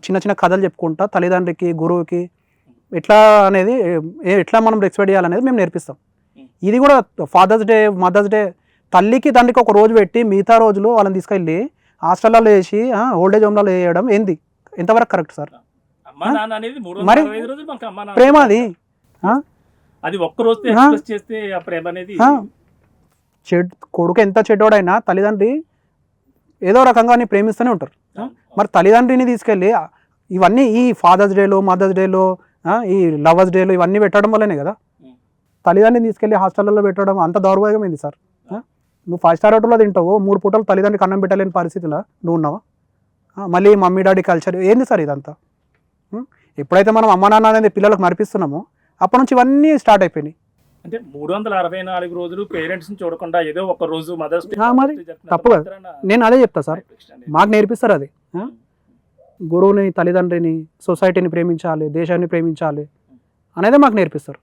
చిన్న చిన్న కథలు చెప్పుకుంటా తల్లిదండ్రికి, గురువుకి ఎట్లా అనేది ఎట్లా మనం రెస్పెక్ట్ చేయాలనేది మేము నేర్పిస్తాం. ఇది కూడా ఫాదర్స్ డే, మదర్స్ డే తల్లికి తండ్రికి ఒక రోజు పెట్టి మిగతా రోజులు వాళ్ళని తీసుకెళ్ళి హాస్టల్లో వేసి ఓల్డేజ్ హోమ్లలో వేయడం ఏంది, ఎంతవరకు కరెక్ట్ సార్? మరి ప్రేమ అది ఒక్క రోజు ఎక్స్‌ప్రెస్ చేస్తే ఆ ప్రేమ అనేది. కొడుకు ఎంత చెడ్డోడైనా తల్లిదండ్రి ఏదో రకంగా ప్రేమిస్తూనే ఉంటారు. మరి తల్లిదండ్రిని తీసుకెళ్ళి ఇవన్నీ ఈ ఫాదర్స్ డేలో, మదర్స్ డేలో, ఈ లవర్స్ డేలో ఇవన్నీ పెట్టడం వల్లనే కదా. తల్లిదండ్రిని తీసుకెళ్ళి హాస్టల్లో పెట్టడం అంత దౌర్భాగ్యం ఏంది సార్? నువ్వు 5 స్టార్ హోటల్లో తింటావు, 3 పూటలు తల్లిదండ్రికి అన్నం పెట్టలేని పరిస్థితిలో నువ్వు ఉన్నావా? మళ్ళీ మమ్మీ డాడీ కల్చర్ ఏంది సార్ ఇదంతా? ఎప్పుడైతే మనం అమ్మ నాన్న అనేది పిల్లలకు మరిపిస్తున్నామో అప్పటి నుంచి ఇవన్నీ స్టార్ట్ అయిపోయినాయి. అంటే 364 రోజులు పేరెంట్స్ ని చూడకుండా ఏదో ఒక రోజు మదర్స్ డే మరి తప్పు కదా. నేను అదే చెప్తా సార్, మాకు నేర్పిస్తారు అది. గురువుని, తల్లిదండ్రిని, సొసైటీని ప్రేమించాలి, దేశాన్ని ప్రేమించాలి అనేది మాకు నేర్పిస్తారు.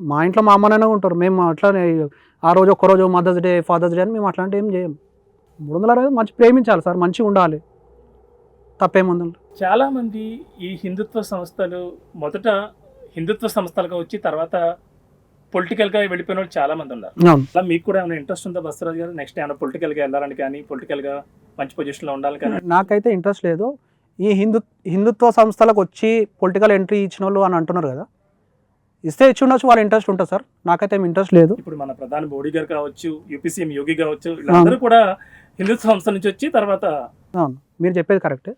మా ఇంట్లో మా అమ్మ నాన్న ఉంటారు, మేము అట్లానే ఆ రోజు ఒక్కరోజు మదర్స్ డే, ఫాదర్స్ డే అని మేము అట్లాంటి ఏం చేయం. 360 మంచి ప్రేమించాలి సార్, మంచిగా ఉండాలి, తప్పేముంది. చాలామంది ఈ హిందుత్వ సంస్థలు మొదట హిందుత్వ సంస్థలుగా వచ్చి తర్వాత పొలిటికల్గా వెళ్ళిపోయిన వాళ్ళు చాలామంది ఉన్నారు. అవును. అలా మీకు కూడా ఏమైనా ఇంట్రెస్ట్ ఉందా బసవరాజు గారు? నెక్స్ట్ ఏమైనా పొలిటికల్గా వెళ్ళాలని కానీ, పొలిటికల్గా మంచి పొజిషన్లో ఉండాలి కానీ? నాకైతే ఇంట్రెస్ట్ లేదు. ఈ హిందుత్వ సంస్థలకు వచ్చి పొలిటికల్ ఎంట్రీ ఇచ్చిన వాళ్ళు అని అంటున్నారు కదా, ఇస్తే ఇచ్చి ఉండొచ్చు, వాళ్ళ ఇంట్రెస్ట్ ఉంటుంది సార్. నాకైతే ఏం ఇంట్రెస్ట్ లేదు. ఇప్పుడు మన ప్రధాని మోడీ గారు కావచ్చు, యూపీ సీఎం యోగి కావచ్చు, వీళ్ళందరూ కూడా హిందుత్వ సంస్థ నుంచి వచ్చి తర్వాత. అవును, మీరు చెప్పేది కరెక్టే.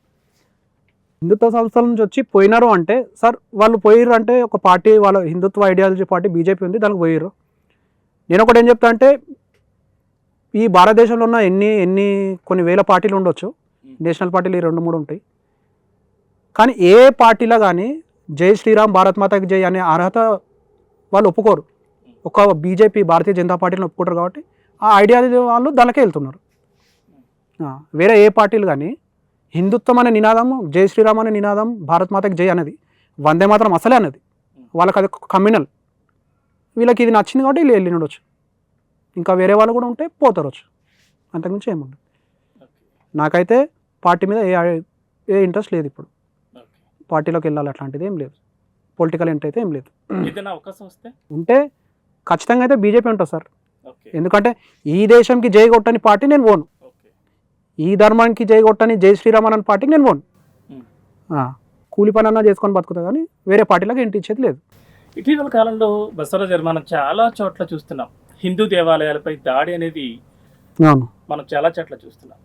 హిందుత్వ సంస్థల నుంచి వచ్చి పోయినారు అంటే సార్, వాళ్ళు పోయిర్రు అంటే ఒక పార్టీ, వాళ్ళ హిందుత్వ ఐడియాలజీ పార్టీ బీజేపీ ఉంది, దానికి పోయిర్రు. నేను ఒకటి ఏం చెప్తా అంటే, ఈ భారతదేశంలో ఉన్న కొన్ని వేల పార్టీలు ఉండొచ్చు, నేషనల్ పార్టీలు 2-3 ఉంటాయి, కానీ ఏ పార్టీలో కానీ జై శ్రీరామ్, భారత్ మాతాకి జై అనే అర్హత వాళ్ళు ఒప్పుకోరు. ఒక బీజేపీ, భారతీయ జనతా పార్టీని ఒప్పుకుంటారు కాబట్టి ఆ ఐడియాలజీ వాళ్ళు దానికే వెళ్తున్నారు. వేరే ఏ పార్టీలు కానీ హిందుత్వం అనే నినాదం, జై శ్రీరామ్ అనే నినాదం, భారత్ మాతకి జై అనేది, వందే మాత్రం అసలే అన్నది వాళ్ళకి అది కమ్యూనల్. వీళ్ళకి ఇది నచ్చింది కాబట్టి వీళ్ళు వెళ్ళి ఉండొచ్చు, ఇంకా వేరే వాళ్ళు కూడా ఉంటే పోతారొచ్చు, అంతకుమించి ఏముండదు. నాకైతే పార్టీ మీద ఏ ఇంట్రెస్ట్ లేదు. ఇప్పుడు పార్టీలోకి వెళ్ళాలి అట్లాంటిది ఏం లేదు, పొలిటికల్ ఎంట్రీ అయితే ఏం లేదు. ఉంటే ఖచ్చితంగా అయితే బీజేపీ ఉంటుంది సార్. ఎందుకంటే ఈ దేశంకి జై కొట్టని పార్టీ నేను పోను, ఈ ధర్మానికి జై కొట్టని జై శ్రీరామ్ అనే పార్టీకి నేను పోను. కూలి పని అన్నా చేసుకొని బతుకుతా, కానీ వేరే పార్టీలకు ఎంట్రీ ఇచ్చేది లేదు. ఇటీవల కాలంలో బసవరాజు గారు మనం చాలా చోట్ల చూస్తున్నాం, హిందూ దేవాలయాలపై దాడి అనేది మనం చాలా చోట్ల చూస్తున్నాం.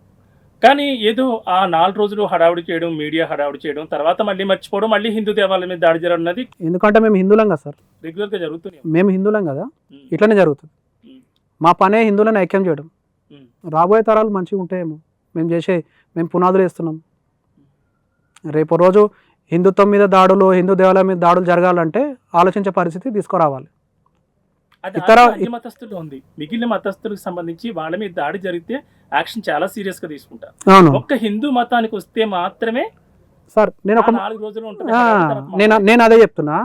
కానీ ఏదో ఆ 4 రోజులు హడావుడి చేయడం, మీడియా హడావుడి చేయడం, తర్వాత మళ్ళీ మర్చిపోవడం, మళ్ళీ హిందూ దేవాలయం మీద దాడి జరగడం అనేది, ఎందుకంటే మేము హిందువులం కదా సార్, రెగ్యులర్గా జరుగుతుంది. మేము హిందువులం కదా, ఇట్లనే జరుగుతుంది. మా పనే హిందువులను ఐక్యం చేయడం. రాబోయే తరాలు మంచిగా ఉంటాయేమో, మేము పునాదులు వేస్తున్నాం. రేపు రోజు హిందుత్వం మీద దాడులు, హిందూ దేవాలయం మీద దాడులు జరగాలంటే ఆలోచించే పరిస్థితి తీసుకురావాలి. మతస్థులు ఉంది, మిగిలిన మతస్థులకు సంబంధించి వాళ్ళ మీద దాడి జరిగితే యాక్షన్ చాలా సీరియస్ గా తీసుకుంటారు. ఒక్క హిందూ మతానికి వస్తే మాత్రమే సార్, నేను 4 రోజులు నేను అదే చెప్తున్నా.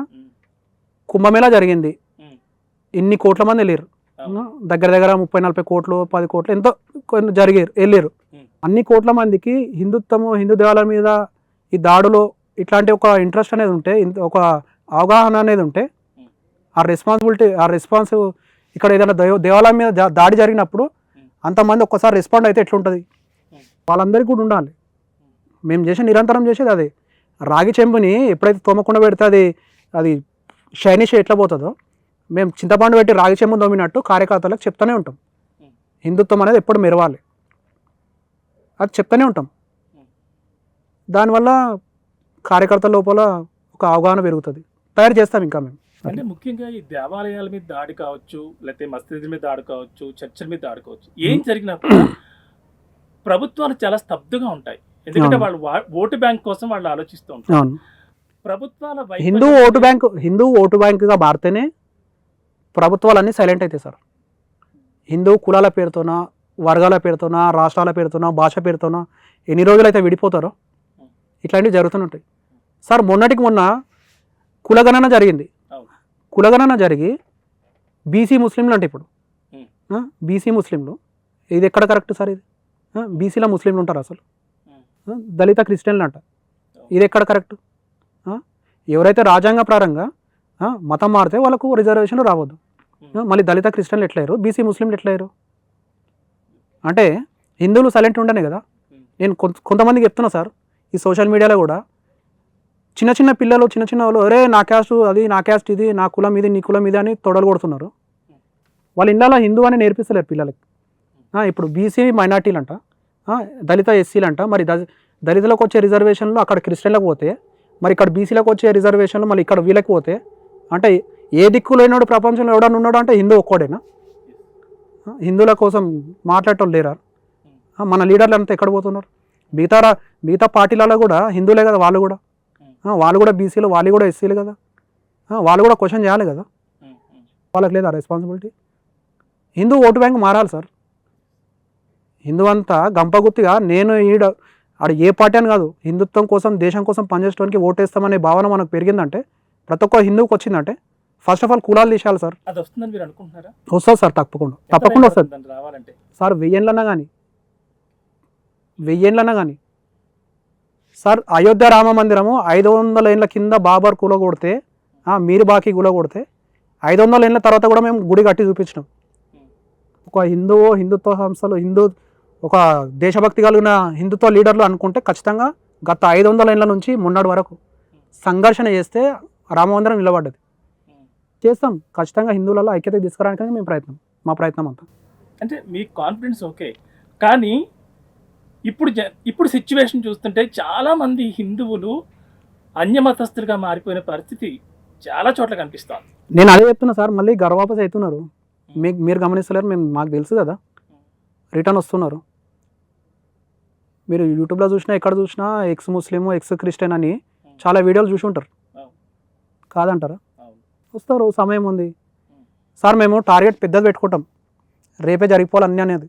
కుంభమేళా జరిగింది, ఇన్ని కోట్ల మంది వెళ్ళారు, దగ్గర 30-40 కోట్లు, 10 కోట్లు ఎంతో వెళ్ళారు. అన్ని కోట్ల మందికి హిందూ దేవాలయం మీద ఈ దాడులో ఇట్లాంటి ఒక ఇంట్రెస్ట్ అనేది ఉంటే, ఒక అవగాహన అనేది ఉంటే, ఆ రెస్పాన్స్ ఇక్కడ ఏదైనా దేవాలయం మీద దాడి జరిగినప్పుడు అంతమంది ఒక్కసారి రెస్పాండ్ అయితే ఎట్లుంటుంది, వాళ్ళందరికీ కూడా ఉండాలి. మేము నిరంతరం చేసేది అదే. రాగి చెంబుని ఎప్పుడైతే తోమకుండా పెడితే అది షైనిష్ ఎట్లా పోతుందో, మేము చింతపండు పెట్టి రాగి చెంబు తోమినట్టు కార్యకర్తలకు చెప్తూనే ఉంటాం, హిందుత్వం అనేది ఎప్పుడు మెరవాలి, అది చెప్తూనే ఉంటాం. దానివల్ల కార్యకర్తల లోపల ఒక అవగాహన పెరుగుతుంది, తయారు చేస్తాం ఇంకా మేము. అంటే ముఖ్యంగా ఈ దేవాలయాల మీద దాడి కావచ్చు, లేకపోతే మసీదుల మీద దాడి కావచ్చు, చర్చల మీద దాడి కావచ్చు, ఏం జరిగినప్పుడు ప్రభుత్వాలు చాలా స్తబ్దుగా ఉంటాయి. ఎందుకంటే వాళ్ళు ఓటు బ్యాంక్ కోసం వాళ్ళు ఆలోచిస్తూ ఉంటారు. ప్రభుత్వాల హిందూ ఓటు బ్యాంకుగా మారితేనే ప్రభుత్వాలన్నీ సైలెంట్ అవుతాయి సార్. హిందూ కులాల పేరుతోనా, వర్గాల పేరుతోనా, రాష్ట్రాల పేరుతోనా, భాష పేరుతోనా ఎన్ని రోజులు అయితే విడిపోతారో ఇట్లాంటివి జరుగుతుంటాయి సార్. మొన్నటికి మొన్న కులగణన జరిగింది. కులగణన జరిగి బీసీ ముస్లింలు అంటే ఇప్పుడు బీసీ ముస్లింలు, ఇది ఎక్కడ కరెక్ట్ సార్? ఇది బీసీలో ముస్లింలు ఉంటారు అసలు, దళిత క్రిస్టియన్లు అంట, ఇది ఎక్కడ కరెక్ట్? ఎవరైతే రాజ్యాంగ ప్రారంగా మతం మారితే వాళ్ళకు రిజర్వేషన్లు రావద్దు, మళ్ళీ దళిత క్రిస్టియన్లు ఎట్లయ్యారు, బీసీ ముస్లింలు ఎట్లయ్యారు? అంటే హిందువులు సైలెంట్ ఉండనే కదా. నేను కొంతమందికి చెప్తున్నా సార్, ఈ సోషల్ మీడియాలో కూడా చిన్న పిల్లలు, చిన్న వాళ్ళు, అరే నా క్యాస్ట్ అది, నా క్యాస్ట్ ఇది, నా కులం ఇది, నీ కులం ఇది అని తొడలు కొడుతున్నారు. వాళ్ళ ఇళ్ళలో హిందూ అని నేర్పిస్తలేరు పిల్లలకి. ఇప్పుడు బీసీ మైనార్టీలు అంట, దళిత ఎస్సీలు అంట, మరి దళితులకు వచ్చే రిజర్వేషన్లు అక్కడ క్రిస్టియన్లకు పోతే, మరి ఇక్కడ బీసీలకు వచ్చే రిజర్వేషన్లు మళ్ళీ ఇక్కడ వీళ్ళకి పోతే, అంటే ఏ దిక్కు లేనాడు ప్రపంచంలో ఎవడన్నా ఉన్నాడు అంటే హిందూ ఒక్కడేనా? హిందువుల కోసం మాట్లాడటం లేరా? మన లీడర్లు అంతా ఎక్కడ పోతున్నారు? మిగతా పార్టీలలో కూడా హిందువులే కదా, వాళ్ళు కూడా బీసీలు, వాళ్ళు కూడా ఎస్సీలు కదా, వాళ్ళు కూడా క్వశ్చన్ చేయాలి కదా, వాళ్ళకి లేదా రెస్పాన్సిబిలిటీ? హిందూ ఓటు బ్యాంక్ మారాలి సార్. హిందూ అంతా గంపగుత్తిగా నేను ఆడు ఏ పార్టీ అని కాదు, హిందుత్వం కోసం దేశం కోసం పనిచేయడానికి ఓటేస్తామనే భావన మనకు పెరిగిందంటే, ప్రతి ఒక్క హిందువుకి వచ్చిందంటే ఫస్ట్ ఆఫ్ ఆల్ కులాలు తీసేయాలి సార్. అది వస్తుందని మీరు అనుకుంటున్నారా? వస్తుంది సార్, తప్పకుండా వస్తుంది దాన్ని రావాలంటే. సార్. 1000 ఏళ్ళన్నా కానీ సార్, అయోధ్య రామ మందిరము 500 ఏళ్ళ కింద బాబర్ కూలగొడితే, మీరు బాకీ కూలగొడితే 500 ఏళ్ళ తర్వాత కూడా మేము గుడి కట్టి చూపించినాం. ఒక హిందుత్వ సంస్థలు, ఒక దేశభక్తి కలిగిన హిందుత్వ లీడర్లు అనుకుంటే ఖచ్చితంగా గత 500 ఏళ్ళ నుంచి మొన్నటి వరకు సంఘర్షణ చేస్తే రామమందిరం నిలబడ్డది. చేస్తాం ఖచ్చితంగా, హిందువులలో ఐక్యత తీసుకురావడానికి మా ప్రయత్నం అంతా. అంటే మీ కాన్ఫిడెన్స్ ఓకే, కానీ ఇప్పుడు సిచ్యువేషన్ చూస్తుంటే చాలామంది హిందువులు అన్యమతస్తులుగా మారిపోయిన పరిస్థితి చాలా చోట్ల కనిపిస్తుంది. నేను అదే చెప్తున్నా సార్, మళ్ళీ గర్వాపస్ అవుతున్నారు. మీరు గమనిస్తలేరు, మాకు తెలుసు కదా, రిటర్న్ వస్తున్నారు. మీరు యూట్యూబ్లో చూసినా ఎక్కడ చూసినా ఎక్స్ ముస్లిము ఎక్స్ క్రిస్టియన్ అని చాలా వీడియోలు చూసి ఉంటారు, కాదంటారా? వస్తారు, సమయం ఉంది సార్. మేము టార్గెట్ పెద్దది పెట్టుకుంటాం, రేపే జరిగిపోవాలి అన్నీ అనేది.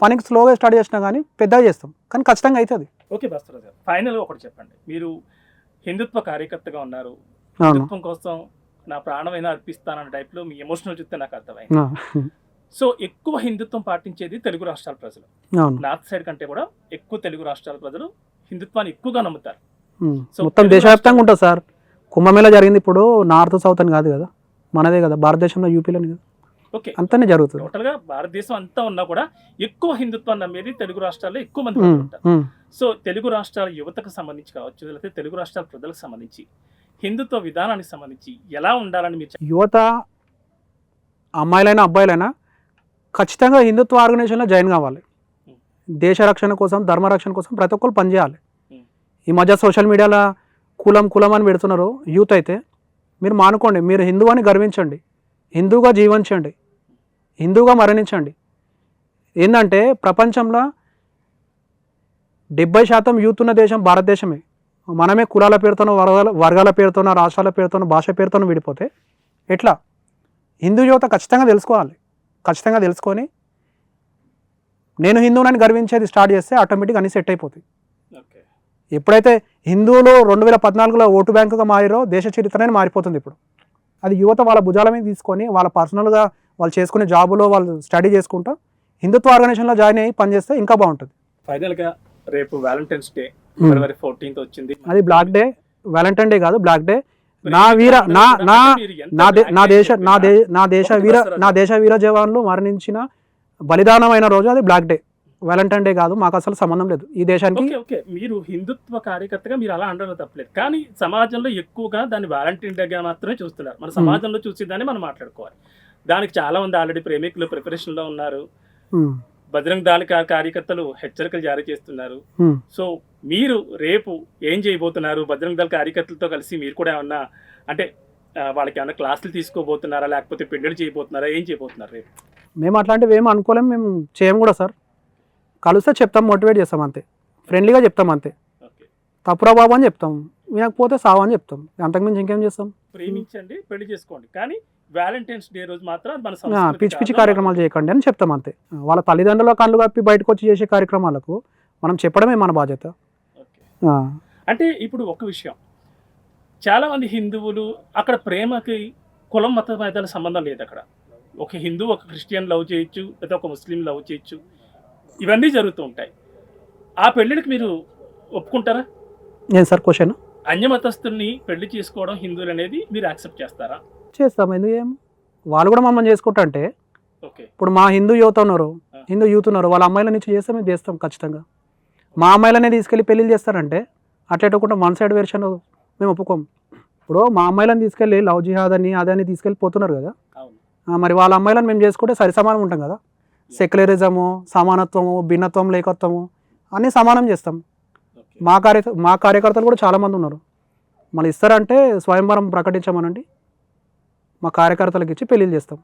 పనికి స్లోగా స్టార్ట్ చేసినా కానీ పెద్దగా చేస్తాం, కానీ ఖచ్చితంగా అవుతుంది. ఓకే భాస్కరరావు గారు, ఫైనల్గా ఒకటి చెప్పండి. మీరు హిందుత్వ కార్యకర్తగా ఉన్నారు, హిందుత్వం కోసం నా ప్రాణమైనా అర్పిస్తానన్న టైప్లో మీ ఎమోషనల్ చూస్తే నాకు అర్థమైంది. సో ఎక్కువ హిందుత్వం పాటించేది తెలుగు రాష్ట్రాల ప్రజలు, నార్త్ సైడ్ కంటే కూడా ఎక్కువ తెలుగు రాష్ట్రాల ప్రజలు హిందుత్వాన్ని ఎక్కువగా నమ్ముతారు. మొత్తం దేశవ్యాప్తంగా ఉంటుంది సార్. కుంభమేళా జరిగింది ఇప్పుడు నార్త్ సౌత్ అని కాదు కదా, మనదే కదా, భారతదేశంలో యూపీలోనే కదా, ఓకే అంతనే జరుగుతుంది. టోటల్గా భారతదేశం అంతా ఉన్నా కూడా ఎక్కువ హిందుత్వాన్ని నమ్మేది తెలుగు రాష్ట్రాల్లో ఎక్కువ మంది ఉంటారు. సో తెలుగు రాష్ట్రాల యువతకు సంబంధించి కావచ్చు, లేకపోతే తెలుగు రాష్ట్రాల ప్రజలకు సంబంధించి హిందుత్వ విధానానికి సంబంధించి ఎలా ఉండాలని మీరు యువత, అమ్మాయిలైనా అబ్బాయిలైనా ఖచ్చితంగా హిందుత్వ ఆర్గనైజేషన్లో జాయిన్ కావాలి. దేశ రక్షణ కోసం, ధర్మ రక్షణ కోసం ప్రతి ఒక్కరు పనిచేయాలి. ఈ మధ్య సోషల్ మీడియాలో కులం అని పెడుతున్నారు యూత్ అయితే, మీరు మానుకోండి. మీరు హిందువు అని గర్వించండి, హిందువుగా జీవించండి, హిందువుగా మరణించండి. ఏంటంటే ప్రపంచంలో 70% యూత్ ఉన్న దేశం భారతదేశమే. మనమే కులాల పేరుతోనో, వర్గాల పేరుతోనో, రాష్ట్రాల పేరుతోనో, భాష పేరుతోనో విడిపోతే ఎట్లా? హిందూ యువత ఖచ్చితంగా తెలుసుకోవాలి. ఖచ్చితంగా తెలుసుకొని నేను హిందువునని గర్వించేది స్టార్ట్ చేస్తే ఆటోమేటిక్గా అన్ని సెట్ అయిపోతాయి. ఎప్పుడైతే హిందువులు 2014లో ఓటు బ్యాంకుగా మారిరో దేశ చరిత్రనే మారిపోతుంది. ఇప్పుడు అది యువత వాళ్ళ భుజాల మీద తీసుకొని వాళ్ళ పర్సనల్గా వాళ్ళు చేసుకునే జాబులో వాళ్ళు స్టడీ చేసుకుంటూ హిందుత్వ ఆర్గనైజేషన్లో జాయిన్ అయ్యి పనిచేస్తే ఇంకా బాగుంటుంది. ఫైనల్గా రేపు వ్యాలంటైన్స్ డే ఫిబ్రవరి 14th వచ్చింది. అది బ్లాక్ డే, వ్యాలంటైన్ డే కాదు, బ్లాక్ డే. నా దేశ వీర జవాన్లు మరణించిన బలిదానమైన రోజు అది బ్లాక్ డే, వ్యాలంటైన్ డే కాదు. మాకు అసలు సంబంధం లేదు ఈ దేశానికి. ఓకే, మీరు హిందుత్వ కార్యకర్తగా మీరు అలా అనడం తప్పలేదు, కానీ సమాజంలో ఎక్కువగా దాన్ని వ్యాలంటైన్ డేగా మాత్రమే చూస్తున్నారు. మన సమాజంలో చూసేదాన్ని మనం మాట్లాడుకోవాలి. దానికి చాలా మంది ఆల్రెడీ ప్రేమికులు ప్రిపరేషన్ లో ఉన్నారు. బజరంగ్ దళ కార్యకర్తలు హెచ్చరికలు జారీ చేస్తున్నారు. సో మీరు రేపు ఏం చేయబోతున్నారు? బజరంగ్ దళ కార్యకర్తలతో కలిసి మీరు కూడా ఏమన్నా అంటే వాళ్ళకి ఏమన్నా క్లాసులు తీసుకోబోతున్నారా, లేకపోతే పెళ్ళిళ్ళు చేయబోతున్నారా, ఏం చేయబోతున్నారు రేపు? మేము అట్లాంటివి ఏమి అనుకోలేము, మేము చేయము కూడా సార్. కలిస్తే చెప్తాం, మోటివేట్ చేస్తాం అంతే, ఫ్రెండ్లీగా చెప్తాం అంతే. తప్పురా బాబు అని చెప్తాం, వినకపోతే సావు అని చెప్తాం, అంతకుమించి ఇంకేం చేస్తాం. ప్రేమించండి, పెళ్లి చేసుకోండి, కానీ వ్యాలంటైన్స్ డే రోజు మాత్రం పిచ్చి పిచ్చి కార్యక్రమాలు చేయకండి అని చెప్తాం అంతే. వాళ్ళ తల్లిదండ్రుల కళ్ళు కప్పి బయటకు వచ్చి చేసే కార్యక్రమాలకు మనం చెప్పడమే మన బాధ్యత. అంటే ఇప్పుడు ఒక విషయం, చాలా మంది హిందువులు అక్కడ ప్రేమకి కులం మత సంబంధం లేదు. అక్కడ ఒక హిందూ ఒక క్రిస్టియన్ లవ్ చేయొచ్చు, లేదా ఒక ముస్లిం లవ్ చేయొచ్చు, ఇవన్నీ జరుగుతూ ఉంటాయి. ఆ పెళ్ళికి మీరు ఒప్పుకుంటారా? ఏం సార్ క్వశ్చన్? అన్యమతస్తుల్ని పెళ్లి చేసుకోవడం హిందువులు అనేది మీరు యాక్సెప్ట్ చేస్తారా? చేస్తాం, ఎందుకు ఏం? వాళ్ళు కూడా మమ్మల్ని చేసుకుంటా అంటే ఓకే. ఇప్పుడు మా హిందూ యూత్ ఉన్నారు, వాళ్ళ అమ్మాయిల నుంచి చేస్తే మేము చేస్తాం ఖచ్చితంగా. మా అమ్మాయిలనే తీసుకెళ్ళి పెళ్ళిళ్ళు చేస్తారంటే అట్లా వన్ సైడ్ వెర్షన్ మేము ఒప్పుకోం. ఇప్పుడు మా అమ్మాయిలను తీసుకెళ్ళి లవ్ జిహాద్ అని అదని తీసుకెళ్ళి పోతున్నారు కదా, మరి వాళ్ళ అమ్మాయిలను మేము చేసుకుంటే సరిసమానం ఉంటాం కదా. సెక్యులరిజము, సమానత్వము, భిన్నత్వం, లేకత్వము అన్నీ సమానం చేస్తాం. మా కార్యకర్తలు కూడా చాలామంది ఉన్నారు. మళ్ళీ ఇస్తారంటే స్వయంవరం ప్రకటించమనండి, మా కార్యకర్తలకు ఇచ్చి పెళ్ళిళ్ళు చేస్తాం.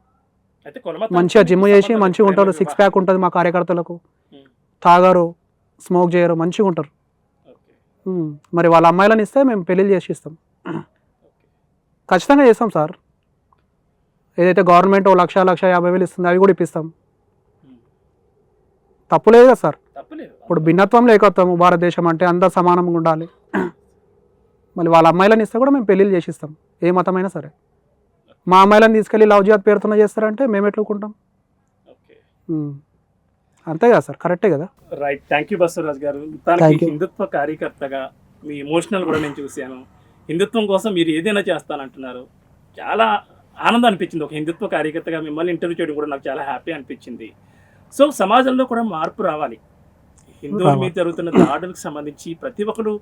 మంచిగా జిమ్ చేసి మంచిగా ఉంటారు, 6 ప్యాక్ ఉంటుంది మా కార్యకర్తలకు, తాగారు, స్మోక్ చేయరు, మంచిగా ఉంటారు. మరి వాళ్ళ అమ్మాయిలను ఇస్తే మేము పెళ్ళిళ్ళు చేసి ఇస్తాం, ఖచ్చితంగా చేస్తాం సార్. ఏదైతే గవర్నమెంట్ 1,00,000, 1,50,000 ఇస్తుంది అవి కూడా ఇప్పిస్తాం, తప్పు లేదు కదా సార్. తప్పలేదు. ఇప్పుడు భిన్నత్వంలో ఏకత్వము, భారతదేశం అంటే అందరు సమానంగా ఉండాలి. మళ్ళీ వాళ్ళ అమ్మాయిలను ఇస్తే కూడా మేము పెళ్ళిళ్ళు చేసిస్తాం, ఏ మతమైనా సరే. మా అమ్మాయిలను తీసుకెళ్ళి లవ్ జిహాద్ పేరుతో చేస్తారంటే మేము ఎట్లుకుంటాం? ఓకే, అంతే కదా సార్, కరెక్టే కదా. రైట్. థ్యాంక్ యూ బసవరాజ్ గారు. తనకి హిందుత్వ కార్యకర్తగా మీ ఎమోషనల్ కూడా నేను చూశాను. హిందుత్వం కోసం మీరు ఏదైనా చేస్తానంటున్నారు. చాలా ఆనందం అనిపించింది ఒక హిందుత్వ కార్యకర్తగా మిమ్మల్ని ఇంటర్వ్యూ చేయడం కూడా నాకు చాలా హ్యాపీ అనిపించింది. సో సమాజంలో కూడా మార్పు రావాలి. హిందువుల మీద జరుగుతున్న దాడులకు సంబంధించి ప్రతి ఒక్కరు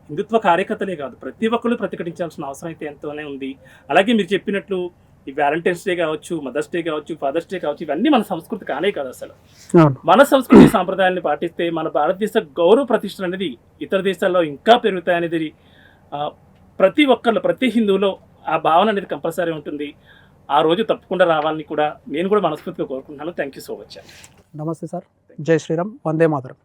హిందుత్వ కార్యకర్తలే కాదు, ప్రతి ఒక్కరు ప్రతిఘటించాల్సిన అవసరం అయితే ఎంతోనే ఉంది. అలాగే మీరు చెప్పినట్లు ఈ వ్యాలంటైన్స్ డే కావచ్చు, మదర్స్ డే కావచ్చు, ఫాదర్స్ డే కావచ్చు, ఇవన్నీ మన సంస్కృతి కానే కాదు. అసలు మన సంస్కృతి సాంప్రదాయాన్ని పాటిస్తే మన భారతదేశ గౌరవ ప్రతిష్టలు అనేది ఇతర దేశాల్లో ఇంకా పెరుగుతాయనేది ప్రతి ఒక్కళ్ళు, ప్రతి హిందువులో ఆ భావన అనేది కంపల్సరీ ఉంటుంది. ఆ రోజు తప్పకుండా రావాలని కూడా నేను కూడా మనస్ఫూర్తిగా కోరుకుంటున్నాను. Thank you so much. నమస్తే సార్, జై శ్రీరామ్, వందే మాతరం.